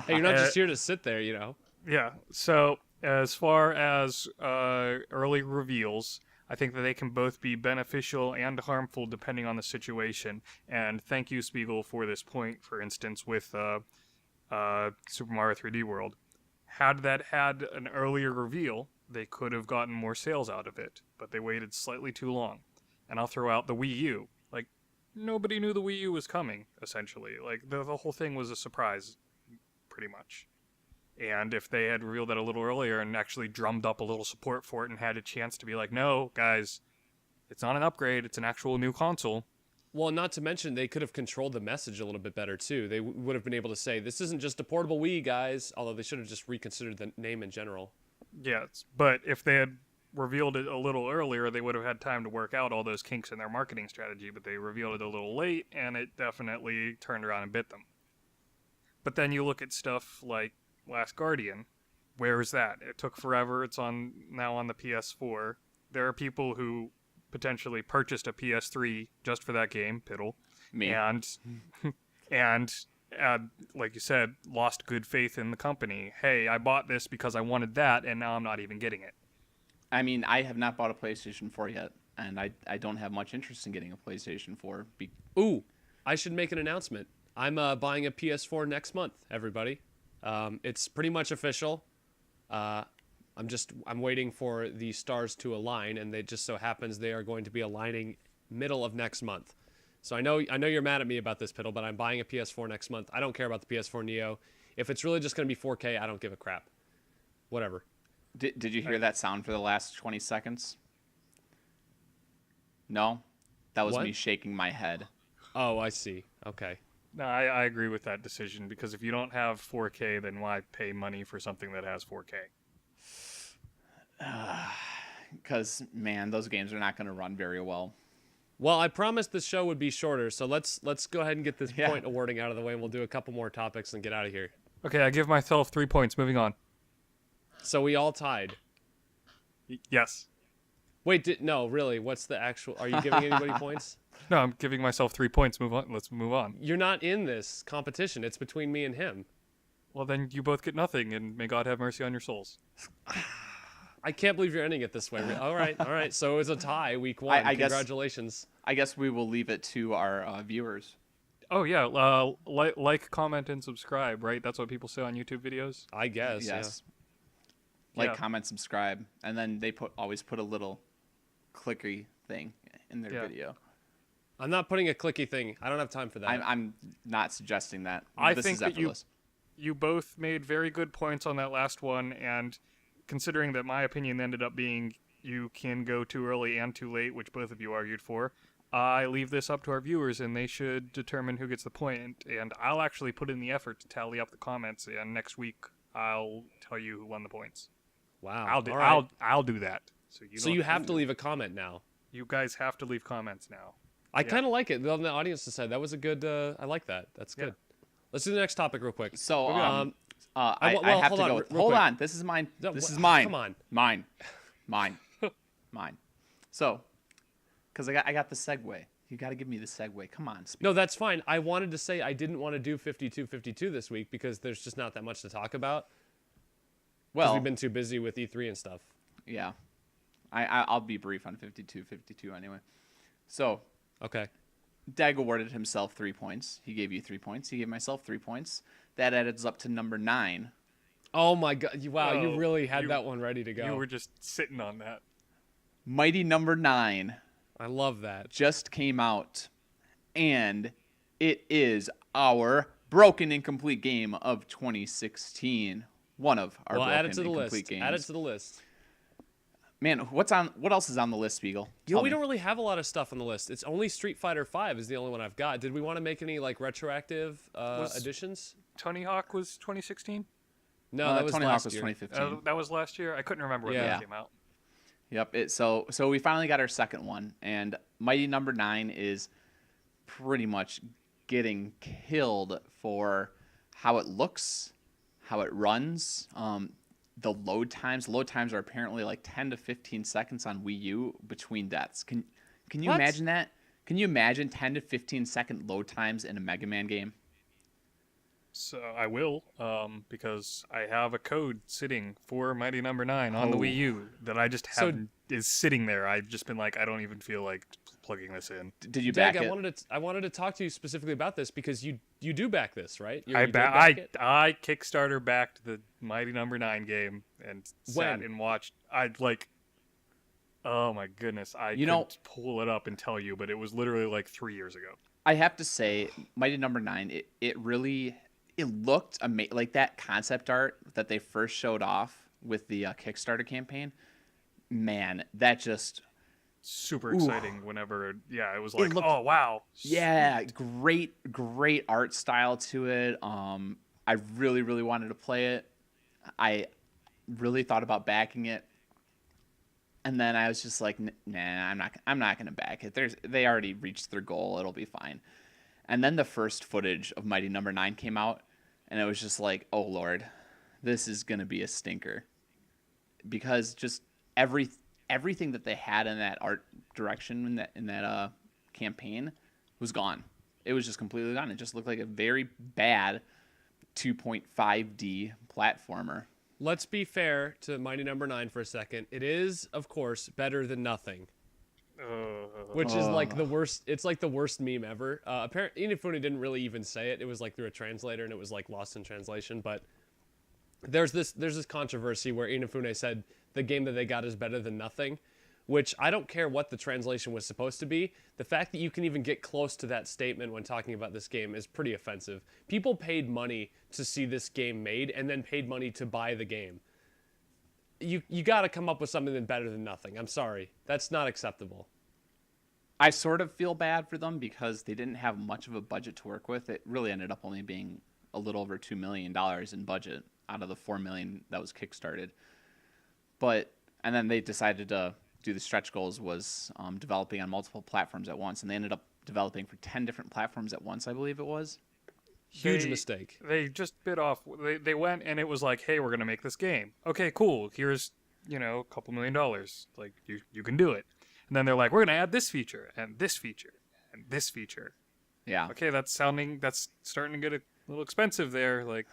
you're not just here to sit there, you know. yeah. So as far as early reveals, I think that they can both be beneficial and harmful depending on the situation. And thank you, Spigel, for this point, for instance, with Super Mario 3D World. Had that had an earlier reveal, they could have gotten more sales out of it, but they waited slightly too long. And I'll throw out the Wii U. Like, nobody knew the Wii U was coming, essentially. Like, the whole thing was a surprise, pretty much. And if they had revealed that a little earlier and actually drummed up a little support for it and had a chance to be like, no, guys, it's not an upgrade, it's an actual new console. Well, not to mention, they could have controlled the message a little bit better, too. They would have been able to say, this isn't just a portable Wii, guys, although they should have just reconsidered the name in general. Yes, but if they had revealed it a little earlier, they would have had time to work out all those kinks in their marketing strategy, but they revealed it a little late, and it definitely turned around and bit them. But then you look at stuff like Last Guardian. Where is that? It took forever. It's now on the PS4. There are people who potentially purchased a PS3 just for that game, Piddle. Me. And like you said, lost good faith in the company. Hey, I bought this because I wanted that, and now I'm not even getting it. I mean, I have not bought a PlayStation 4 yet, and I don't have much interest in getting a PlayStation 4. Ooh, I should make an announcement. I'm buying a PS4 next month, everybody. It's pretty much official. I'm waiting for the stars to align, and it just so happens they are going to be aligning middle of next month. So I know you're mad at me about this, Piddle, but I'm buying a PS4 next month. I don't care about the PS4 Neo. If it's really just going to be 4K, I don't give a crap. Whatever. Did you hear that sound for the last 20 seconds? No? That was What? me shaking my head. Oh, I see. Okay. No, I agree with that decision, because if you don't have 4K, then why pay money for something that has 4K? Because, man, those games are not going to run very well. Well, I promised this show would be shorter, so let's go ahead and get this Yeah. point awarding out of the way, and we'll do a couple more topics and get out of here. Okay, I give myself 3 points. Moving on. So we all tied. Yes. Wait, no, really? What's the actual? Are you giving anybody points? No, I'm giving myself 3 points. Move on. Let's move on. You're not in this competition. It's between me and him. Well, then you both get nothing, and may God have mercy on your souls. I can't believe you're ending it this way. All right. So it was a tie, week one. I guess- Congratulations. I guess we will leave it to our viewers. Oh yeah, like, comment, and subscribe. Right? That's what people say on YouTube videos. I guess. Yes. Like, Yeah. comment, subscribe, and then they always put a little clickery thing in their Yeah. video. Yeah. I'm not putting a clicky thing. I don't have time for that. I'm not suggesting that. I this think is that effortless. you both made very good points on that last one, and considering that my opinion ended up being you can go too early and too late, which both of you argued for, I leave this up to our viewers, and they should determine who gets the point. And I'll actually put in the effort to tally up the comments, and next week I'll tell you who won the points. Wow. I'll do. All right. I'll do that. So You have to leave a comment now. You guys have to leave comments now. I kind of like it. On the audience side, that was a good. I like that. That's good. Let's do the next topic real quick. So, well, I have hold to on, go. real Hold quick. on. This is mine. No, This is wh- mine. come on. Mine. So, because I got the segue. You got to give me the segue. Come on. Speak. No, that's fine. I wanted to say I didn't want to do 52-52 this week because there's just not that much to talk about. Because Well, we've been too busy with E3 and stuff. yeah. I'll be brief on 52-52 anyway. So, Okay. Dag awarded himself 3 points. He gave you 3 points. He gave myself 3 points. That adds up to number 9. Oh my God! Wow, you Oh, really had you- that one ready to go. You were just sitting on that. Mighty number 9 I love that. just came out, and it is our broken incomplete game of 2016. One of our Well, broken add it to the incomplete list. games. Add it to the list. Man, what else is on the list, Spiegel? You know, Tell we me. don't really have a lot of stuff on the list. It's only Street Fighter V is the only one I've got. Did we want to make any like retroactive additions? Tony Hawk was 2016. No, that was Tony last Hawk was year. 2015. That was last year. I couldn't remember when Yeah. that came out. Yep. So we finally got our second one, and Mighty Number 9 is pretty much getting killed for how it looks, how it runs. The load times. Load times are apparently like 10 to 15 seconds on Wii U between deaths. Can you What? imagine that? Can you imagine 10 to 15 second load times in a Mega Man game? So I will, because I have a code sitting for Mighty Number 9 on the Oh. Wii U that I just So- haven't is sitting there. I've just been like, I don't even feel like plugging this in. Did you Dag, back it? I wanted to talk to you specifically about this because you do back this, right? You I did back it? I Kickstarter backed the Mighty Number 9 game and sat When? and watched. I'd like, oh my goodness, I You could know- pull it up and tell you, but it was literally like 3 years ago. I have to say, Mighty Number 9, it really looked amazing. Like that concept art that they first showed off with the Kickstarter campaign. Man, that just Super Ooh. exciting whenever, it was like, looked- oh wow. yeah, great art style to it. I really wanted to play it. I really thought about backing it, and then I was just like, nah, I'm not gonna back it. They already reached their goal. It'll be fine. And then the first footage of Mighty Number 9 came out, and it was just like, oh Lord, this is gonna be a stinker, because just everything that they had in that art direction in that campaign was gone. It was just completely gone. It just looked like a very bad 2.5D platformer. Let's be fair to Mighty Number 9 for a second. It is, of course, better than nothing, which is like the worst. It's like the worst meme ever. Apparently, Inafune didn't really even say it. It was like through a translator, and it was like lost in translation. But there's this controversy where Inafune said the game that they got is better than nothing, which I don't care what the translation was supposed to be. The fact that you can even get close to that statement when talking about this game is pretty offensive. People paid money to see this game made and then paid money to buy the game. You got to come up with something that's better than nothing. I'm sorry. That's not acceptable. I sort of feel bad for them because they didn't have much of a budget to work with. It really ended up only being a little over $2 million in budget out of the $4 million that was kickstarted. And then they decided to do the stretch goals was developing on multiple platforms at once, and they ended up developing for 10 different platforms at once, I believe it was. Huge mistake. They just bit off. They went and it was like, hey, we're gonna make this game. Okay, cool. Here's a couple $1 million. Like you can do it. And then they're like, we're gonna add this feature and this feature and this feature. Yeah. Okay, that's starting to get a little expensive there. Like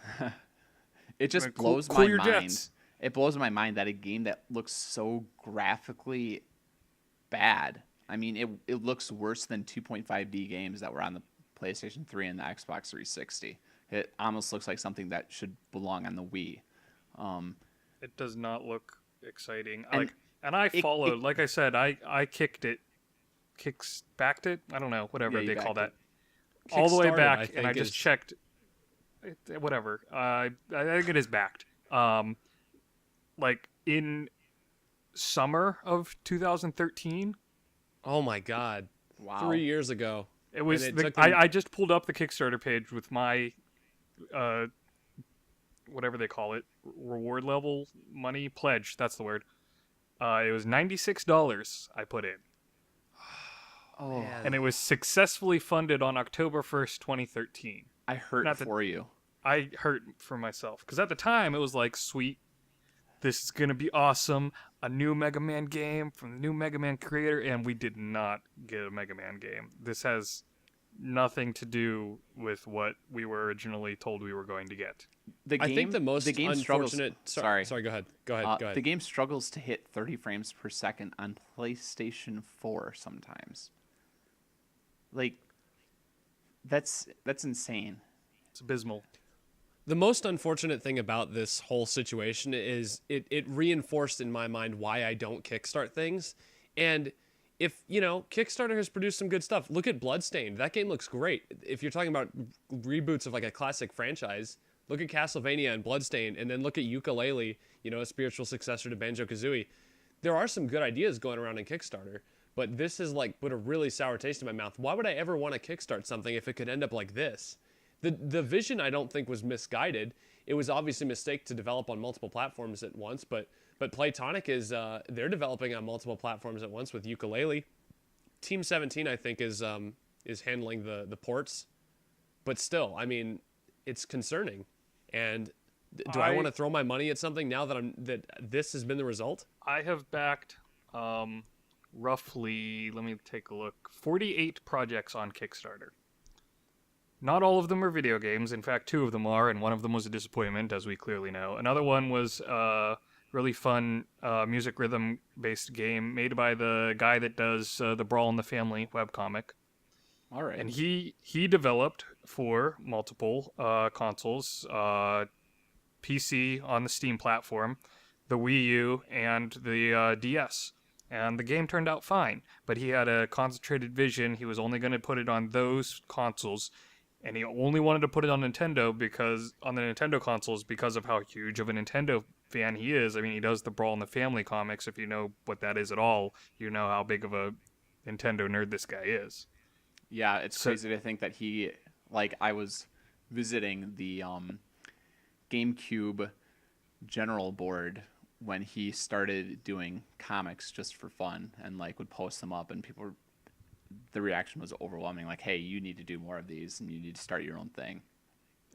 It just like, blows cool my your mind. jets. It blows my mind that a game that looks so graphically bad. I mean, it looks worse than 2.5D games that were on the PlayStation 3 and the Xbox 360. It almost looks like something that should belong on the Wii. it does not look exciting. And I followed. Like I said, I backed it. I don't know, whatever Yeah, you they call backed that. All the way Kickstarted, back, I and I think, just is- checked. Whatever. I think it is backed. Like in summer of 2013. Oh my God. Wow. 3 years ago. It was. And it took them- I just pulled up the Kickstarter page with my, whatever they call it, reward level money pledge. That's the word. It was $96 I put in, Oh, Man. and it was successfully funded on October 1st, 2013. I hurt Not that- for you. I hurt for myself because at the time it was like, sweet, this is gonna be awesome, a new Mega Man game from the new Mega Man creator, and we did not get a Mega Man game. This has nothing to do with what we were originally told we were going to get. The game, I think the most game struggles. unfortunate. Sorry. Sorry. Go ahead. Go ahead. The game struggles to hit 30 frames per second on PlayStation 4 sometimes. Like, that's insane. It's abysmal. The most unfortunate thing about this whole situation is it reinforced in my mind why I don't kickstart things. And if, Kickstarter has produced some good stuff. Look at Bloodstained. That game looks great. If you're talking about reboots of like a classic franchise, look at Castlevania and Bloodstained, and then look at Yooka-Laylee, a spiritual successor to Banjo-Kazooie. There are some good ideas going around in Kickstarter, but this is like put a really sour taste in my mouth. Why would I ever want to kickstart something if it could end up like this? The vision, I don't think, was misguided. It was obviously a mistake to develop on multiple platforms at once, but But Playtonic is they're developing on multiple platforms at once with Ukulele. Team 17, I think, is handling the ports. But still, I mean, it's concerning. And do I want to throw my money at something now that this has been the result? I have backed roughly, let me take a look, 48 projects on Kickstarter. Not all of them are video games. In fact, 2 of them are, and one of them was a disappointment, as we clearly know. Another one was a really fun music rhythm-based game made by the guy that does the Brawl in the Family webcomic. All right. And he developed for multiple consoles, PC on the Steam platform, the Wii U, and the DS. And the game turned out fine, but he had a concentrated vision. He was only going to put it on those consoles, and he only wanted to put it on Nintendo on the Nintendo consoles because of how huge of a Nintendo fan he is. I mean, he does the Brawl in the Family comics. If you know what that is at all, you know how big of a Nintendo nerd this guy is. Yeah, it's crazy to think that I was visiting the GameCube General Board when he started doing comics just for fun and would post them up, and the reaction was overwhelming. Like, hey, you need to do more of these and you need to start your own thing.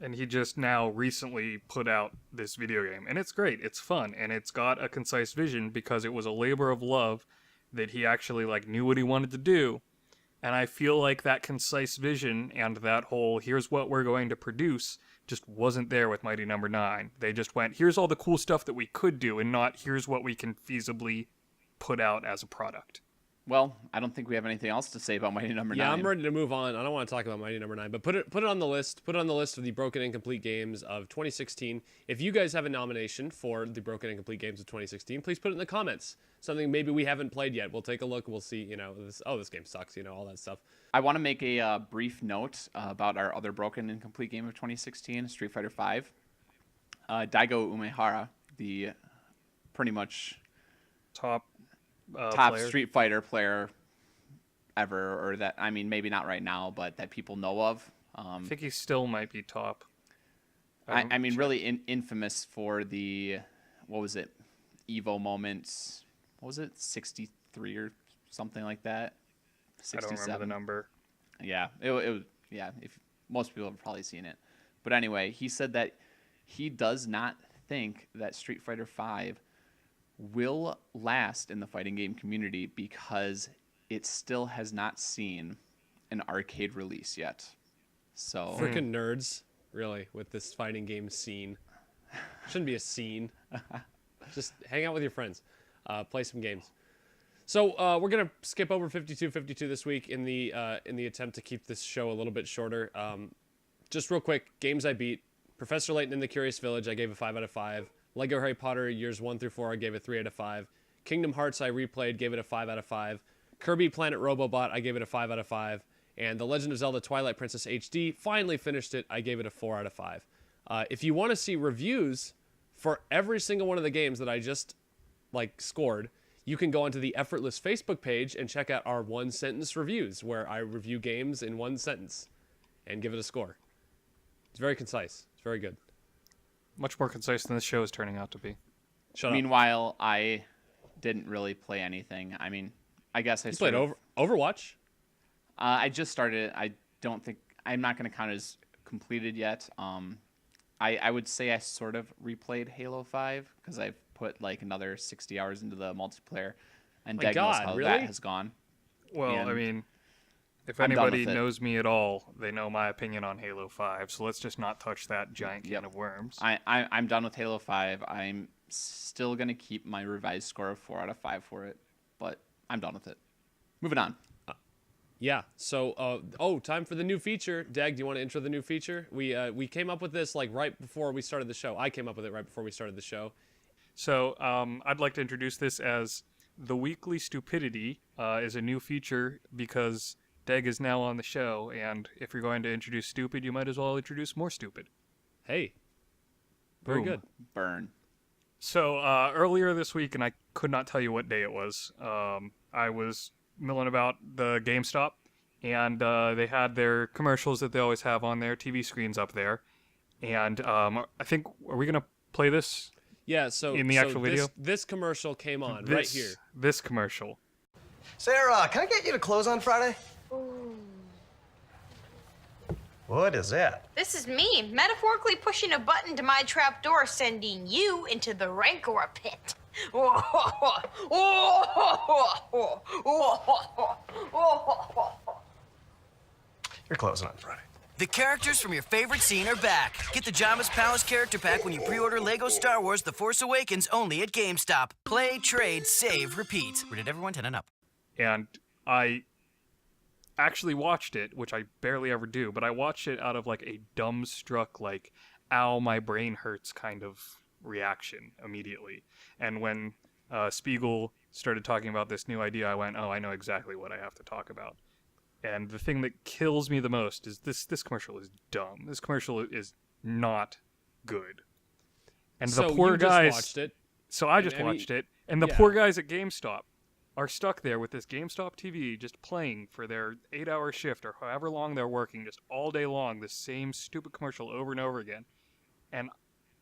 And he just now recently put out this video game, and it's great. It's fun, and it's got a concise vision because it was a labor of love that he actually knew what he wanted to do. And I feel like that concise vision and that whole here's what we're going to produce just wasn't there with Mighty Number 9. They just went, here's all the cool stuff that we could do, and not here's what we can feasibly put out as a product. Well, I don't think we have anything else to say about Mighty Number 9. Yeah, I'm ready to move on. I don't want to talk about Mighty Number 9, but put it on the list. Put it on the list of the Broken Incomplete Games of 2016. If you guys have a nomination for the Broken Incomplete Games of 2016, please put it in the comments. Something maybe we haven't played yet. We'll take a look. We'll see, this game sucks, all that stuff. I want to make a brief note about our other Broken Incomplete Game of 2016, Street Fighter V. Daigo Umehara, the pretty much Top player. Street Fighter player ever, or that, I mean, maybe not right now, but that people know of. I think he still might be top. I mean, really infamous for the, what was it, Evo moments. What was it, 63 or something like that? 67. I don't remember the number. Yeah, it was. Yeah, if most people have probably seen it. But anyway, he said that he does not think that Street Fighter V will last in the fighting game community because it still has not seen an arcade release yet. So Freaking nerds, really, with this fighting game scene. Shouldn't be a scene. Just hang out with your friends, play some games. So we're gonna skip over 52-52 this week in the attempt to keep this show a little bit shorter. Just real quick, games I beat: Professor Layton in the Curious Village, I gave a 5 out of 5. Lego Harry Potter Years 1 through 4, I gave it 3 out of 5. Kingdom Hearts I replayed, gave it a 5 out of 5. Kirby Planet Robobot, I gave it a 5 out of 5. And The Legend of Zelda Twilight Princess HD, finally finished it, I gave it a 4 out of 5. If you want to see reviews for every single one of the games that I just scored, you can go onto the Effortless Facebook page and check out our one-sentence reviews, where I review games in one sentence and give it a score. It's very concise. It's very good. Much more concise than this show is turning out to be. Shut up. meanwhile, I didn't really play anything. I mean, I guess I You played Overwatch? I just started it. I'm not going to count it as completed yet. I would say I sort of replayed Halo 5 because I've put another 60 hours into the multiplayer, and Dag knows how that has gone. Well, And I mean, if I'm done anybody with it. knows me at all, they know my opinion on Halo 5, so let's just not touch that giant can of worms. I'm done with Halo 5. I'm still going to keep my revised score of 4 out of 5 for it, but I'm done with it. Moving on. Yeah. So, time for the new feature. Dag, do you want to intro the new feature? We came up with this right before we started the show. I came up with it right before we started the show. So I'd like to introduce this as the Weekly Stupidity is a new feature because Dag is now on the show, and if you're going to introduce stupid, you might as well introduce more stupid. Hey. Very Boom. good. Burn. So earlier this week, and I could not tell you what day it was, I was milling about the GameStop, and they had their commercials that they always have on their TV screens up there. And I think, are we going to play this? Yeah, so in the actual video. This commercial came on right here. This commercial. Sarah, can I get you to close on Friday? What is that? This is me, metaphorically pushing a button to my trapdoor, sending you into the Rancor pit. You're closing on Friday. The characters from your favorite scene are back. Get the Jabba's Palace character pack when you pre-order Lego Star Wars The Force Awakens only at GameStop. Play, trade, save, repeat. Rated everyone 10 and up. And I actually watched it, which I barely ever do, but I watched it out of like a dumbstruck, like, ow, my brain hurts kind of reaction immediately. And when Spigel started talking about this new idea, I went, oh, I know exactly what I have to talk about. And the thing that kills me the most is this commercial is dumb. This commercial is not good. And So the poor you just guys watched it. So I just I mean, watched it, and the yeah. poor guys at GameStop are stuck there with this GameStop TV just playing for their 8-hour shift or however long they're working, just all day long, this same stupid commercial over and over again. And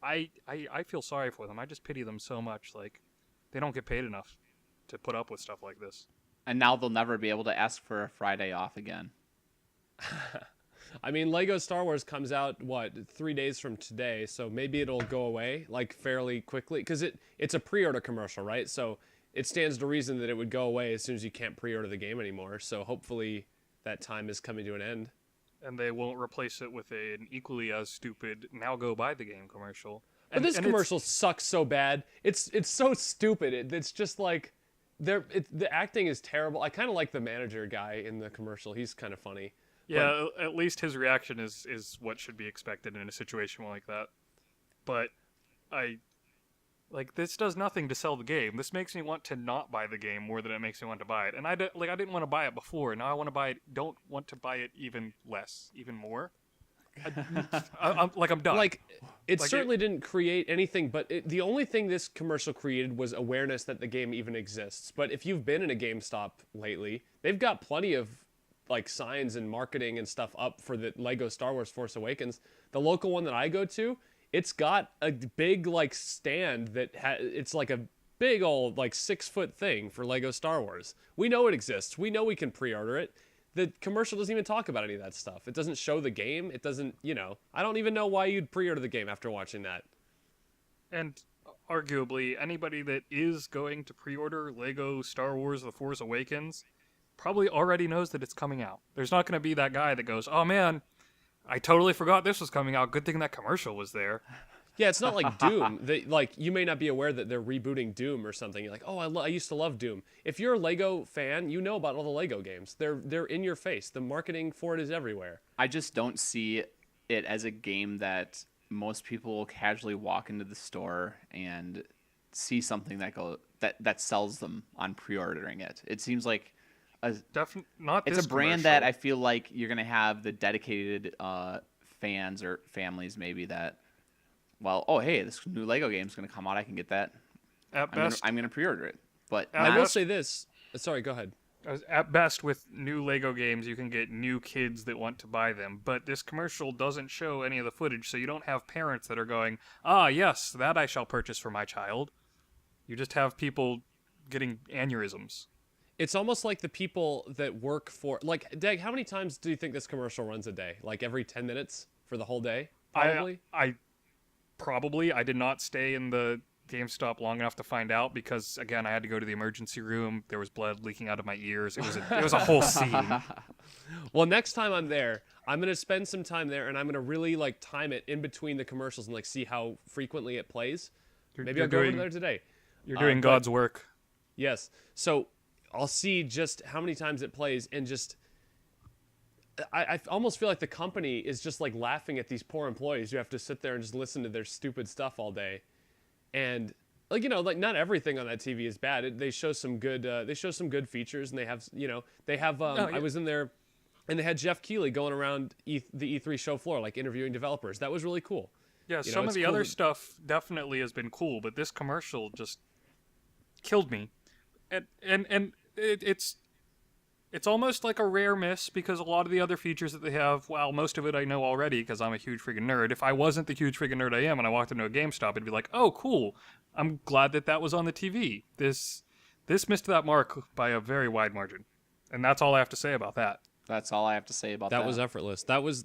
I feel sorry for them. I just pity them so much. Like, they don't get paid enough to put up with stuff like this. And now they'll never be able to ask for a Friday off again. I mean, Lego Star Wars comes out, 3 days from today, so maybe it'll go away, like, fairly quickly. Because it's a pre-order commercial, right? So it stands to reason that it would go away as soon as you can't pre-order the game anymore. So hopefully that time is coming to an end. And they won't replace it with an equally as stupid, now go buy the game commercial. But this commercial sucks so bad. It's so stupid. It's just like... the acting is terrible. I kind of like the manager guy in the commercial. He's kind of funny. Yeah, at least his reaction is what should be expected in a situation like that. But this does nothing to sell the game. This makes me want to not buy the game more than it makes me want to buy it. And I didn't want to buy it before. Now I want to buy it. Don't want to buy it even less, even more. I'm done. It certainly didn't create anything, but the only thing this commercial created was awareness that the game even exists. But if you've been in a GameStop lately, they've got plenty of signs and marketing and stuff up for the Lego Star Wars Force Awakens. The local one that I go to, it's got a big stand that it's like a big old 6-foot thing for Lego Star Wars. We know it exists. We know we can pre-order it. The commercial doesn't even talk about any of that stuff. It doesn't show the game. It doesn't, I don't even know why you'd pre-order the game after watching that. And arguably, anybody that is going to pre-order Lego Star Wars The Force Awakens probably already knows that it's coming out. There's not going to be that guy that goes, oh man, I totally forgot this was coming out. Good thing that commercial was there. Yeah, it's not like Doom. You may not be aware that they're rebooting Doom or something. You're like, oh, I used to love Doom. If you're a Lego fan, you know about all the Lego games. They're in your face. The marketing for it is everywhere. I just don't see it as a game that most people will casually walk into the store and see something that sells them on pre-ordering it. It seems like it's a brand that I feel like you're gonna have the dedicated fans or families maybe that. Well, oh hey, this new Lego game's gonna come out. I can get that. I'm gonna pre-order it. But I will say this. Sorry, go ahead. At best, with new Lego games, you can get new kids that want to buy them. But this commercial doesn't show any of the footage, so you don't have parents that are going, ah, yes, that I shall purchase for my child. You just have people getting aneurysms. It's almost like the people that work for... Dag, how many times do you think this commercial runs a day? Every 10 minutes for the whole day? Probably? Probably. I did not stay in the GameStop long enough to find out because, again, I had to go to the emergency room. There was blood leaking out of my ears. It was a whole scene. Well, next time I'm there, I'm going to spend some time there, and I'm going to really, time it in between the commercials and, see how frequently it plays. Maybe I'll go over there today. You're doing God's work. Yes. So I'll see just how many times it plays and just... I almost feel like the company is just laughing at these poor employees who have to sit there and just listen to their stupid stuff all day. And not everything on that TV is bad. They show some good features, and they have I was in there and they had Jeff Keighley going around the E3 show floor interviewing developers. That was really cool. Yeah, some of the other stuff definitely has been cool, but this commercial just killed me. And it's It's almost like a rare miss because a lot of the other features that they have, well, most of it I know already because I'm a huge freaking nerd. If I wasn't the huge freaking nerd I am and I walked into a GameStop, it'd be like, oh, cool. I'm glad that was on the TV. This missed that mark by a very wide margin. And that's all I have to say about that. That's all I have to say about that. That was effortless. That was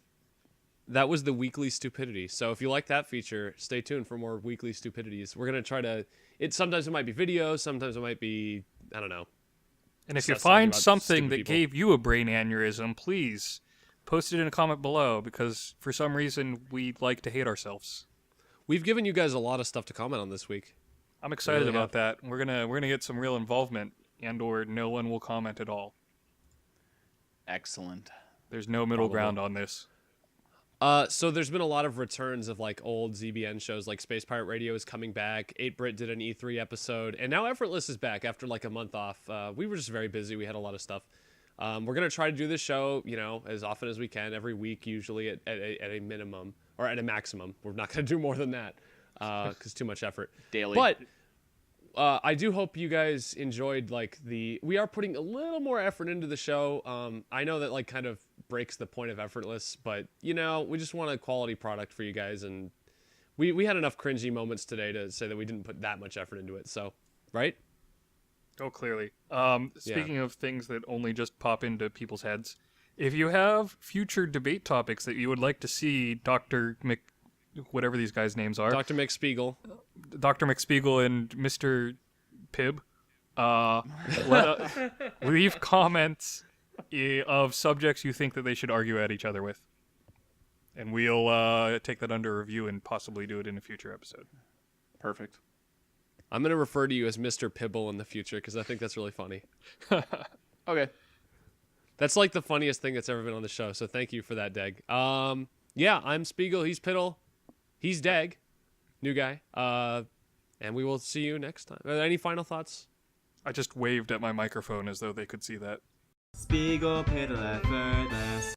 the weekly stupidity. So if you like that feature, stay tuned for more weekly stupidities. We're gonna try to. Sometimes it might be videos. Sometimes it might be, I don't know. And if you Us talking find about something stupid that people. gave you a brain aneurysm, please post it in a comment below because for some reason we like to hate ourselves. We've given you guys a lot of stuff to comment on this week. I'm excited really about that. We're gonna get some real involvement, and/or no one will comment at all. Excellent. There's no middle ground on this. So there's been a lot of returns of like old ZBN shows, like Space Pirate Radio is coming back. 8-Brit did an E3 episode, and now Effortless is back after like a month off. We were just very busy. We had a lot of stuff. We're gonna try to do this show, as often as we can, every week, usually at a minimum or at a maximum. We're not gonna do more than that because too much effort. Daily. But I do hope you guys enjoyed we are putting a little more effort into the show. I know that kind of breaks the point of Effortless, but we just want a quality product for you guys, and we had enough cringy moments today to say that we didn't put that much effort into it. So, right? Oh, clearly. Speaking of things that only just pop into people's heads, if you have future debate topics that you would like to see Dr. whatever these guys' names are, Dr. McSpiegel. Dr. McSpiegel and Mr. Pibb, leave comments of subjects you think that they should argue at each other with. And we'll take that under review and possibly do it in a future episode. Perfect. I'm going to refer to you as Mr. Pibble in the future because I think that's really funny. Okay. That's like the funniest thing that's ever been on the show, so thank you for that, Deg. Yeah, I'm Spiegel, he's Piddle, he's Deg, new guy, and we will see you next time. Any final thoughts? I just waved at my microphone as though they could see that. Spigel, Piddle, Effortless.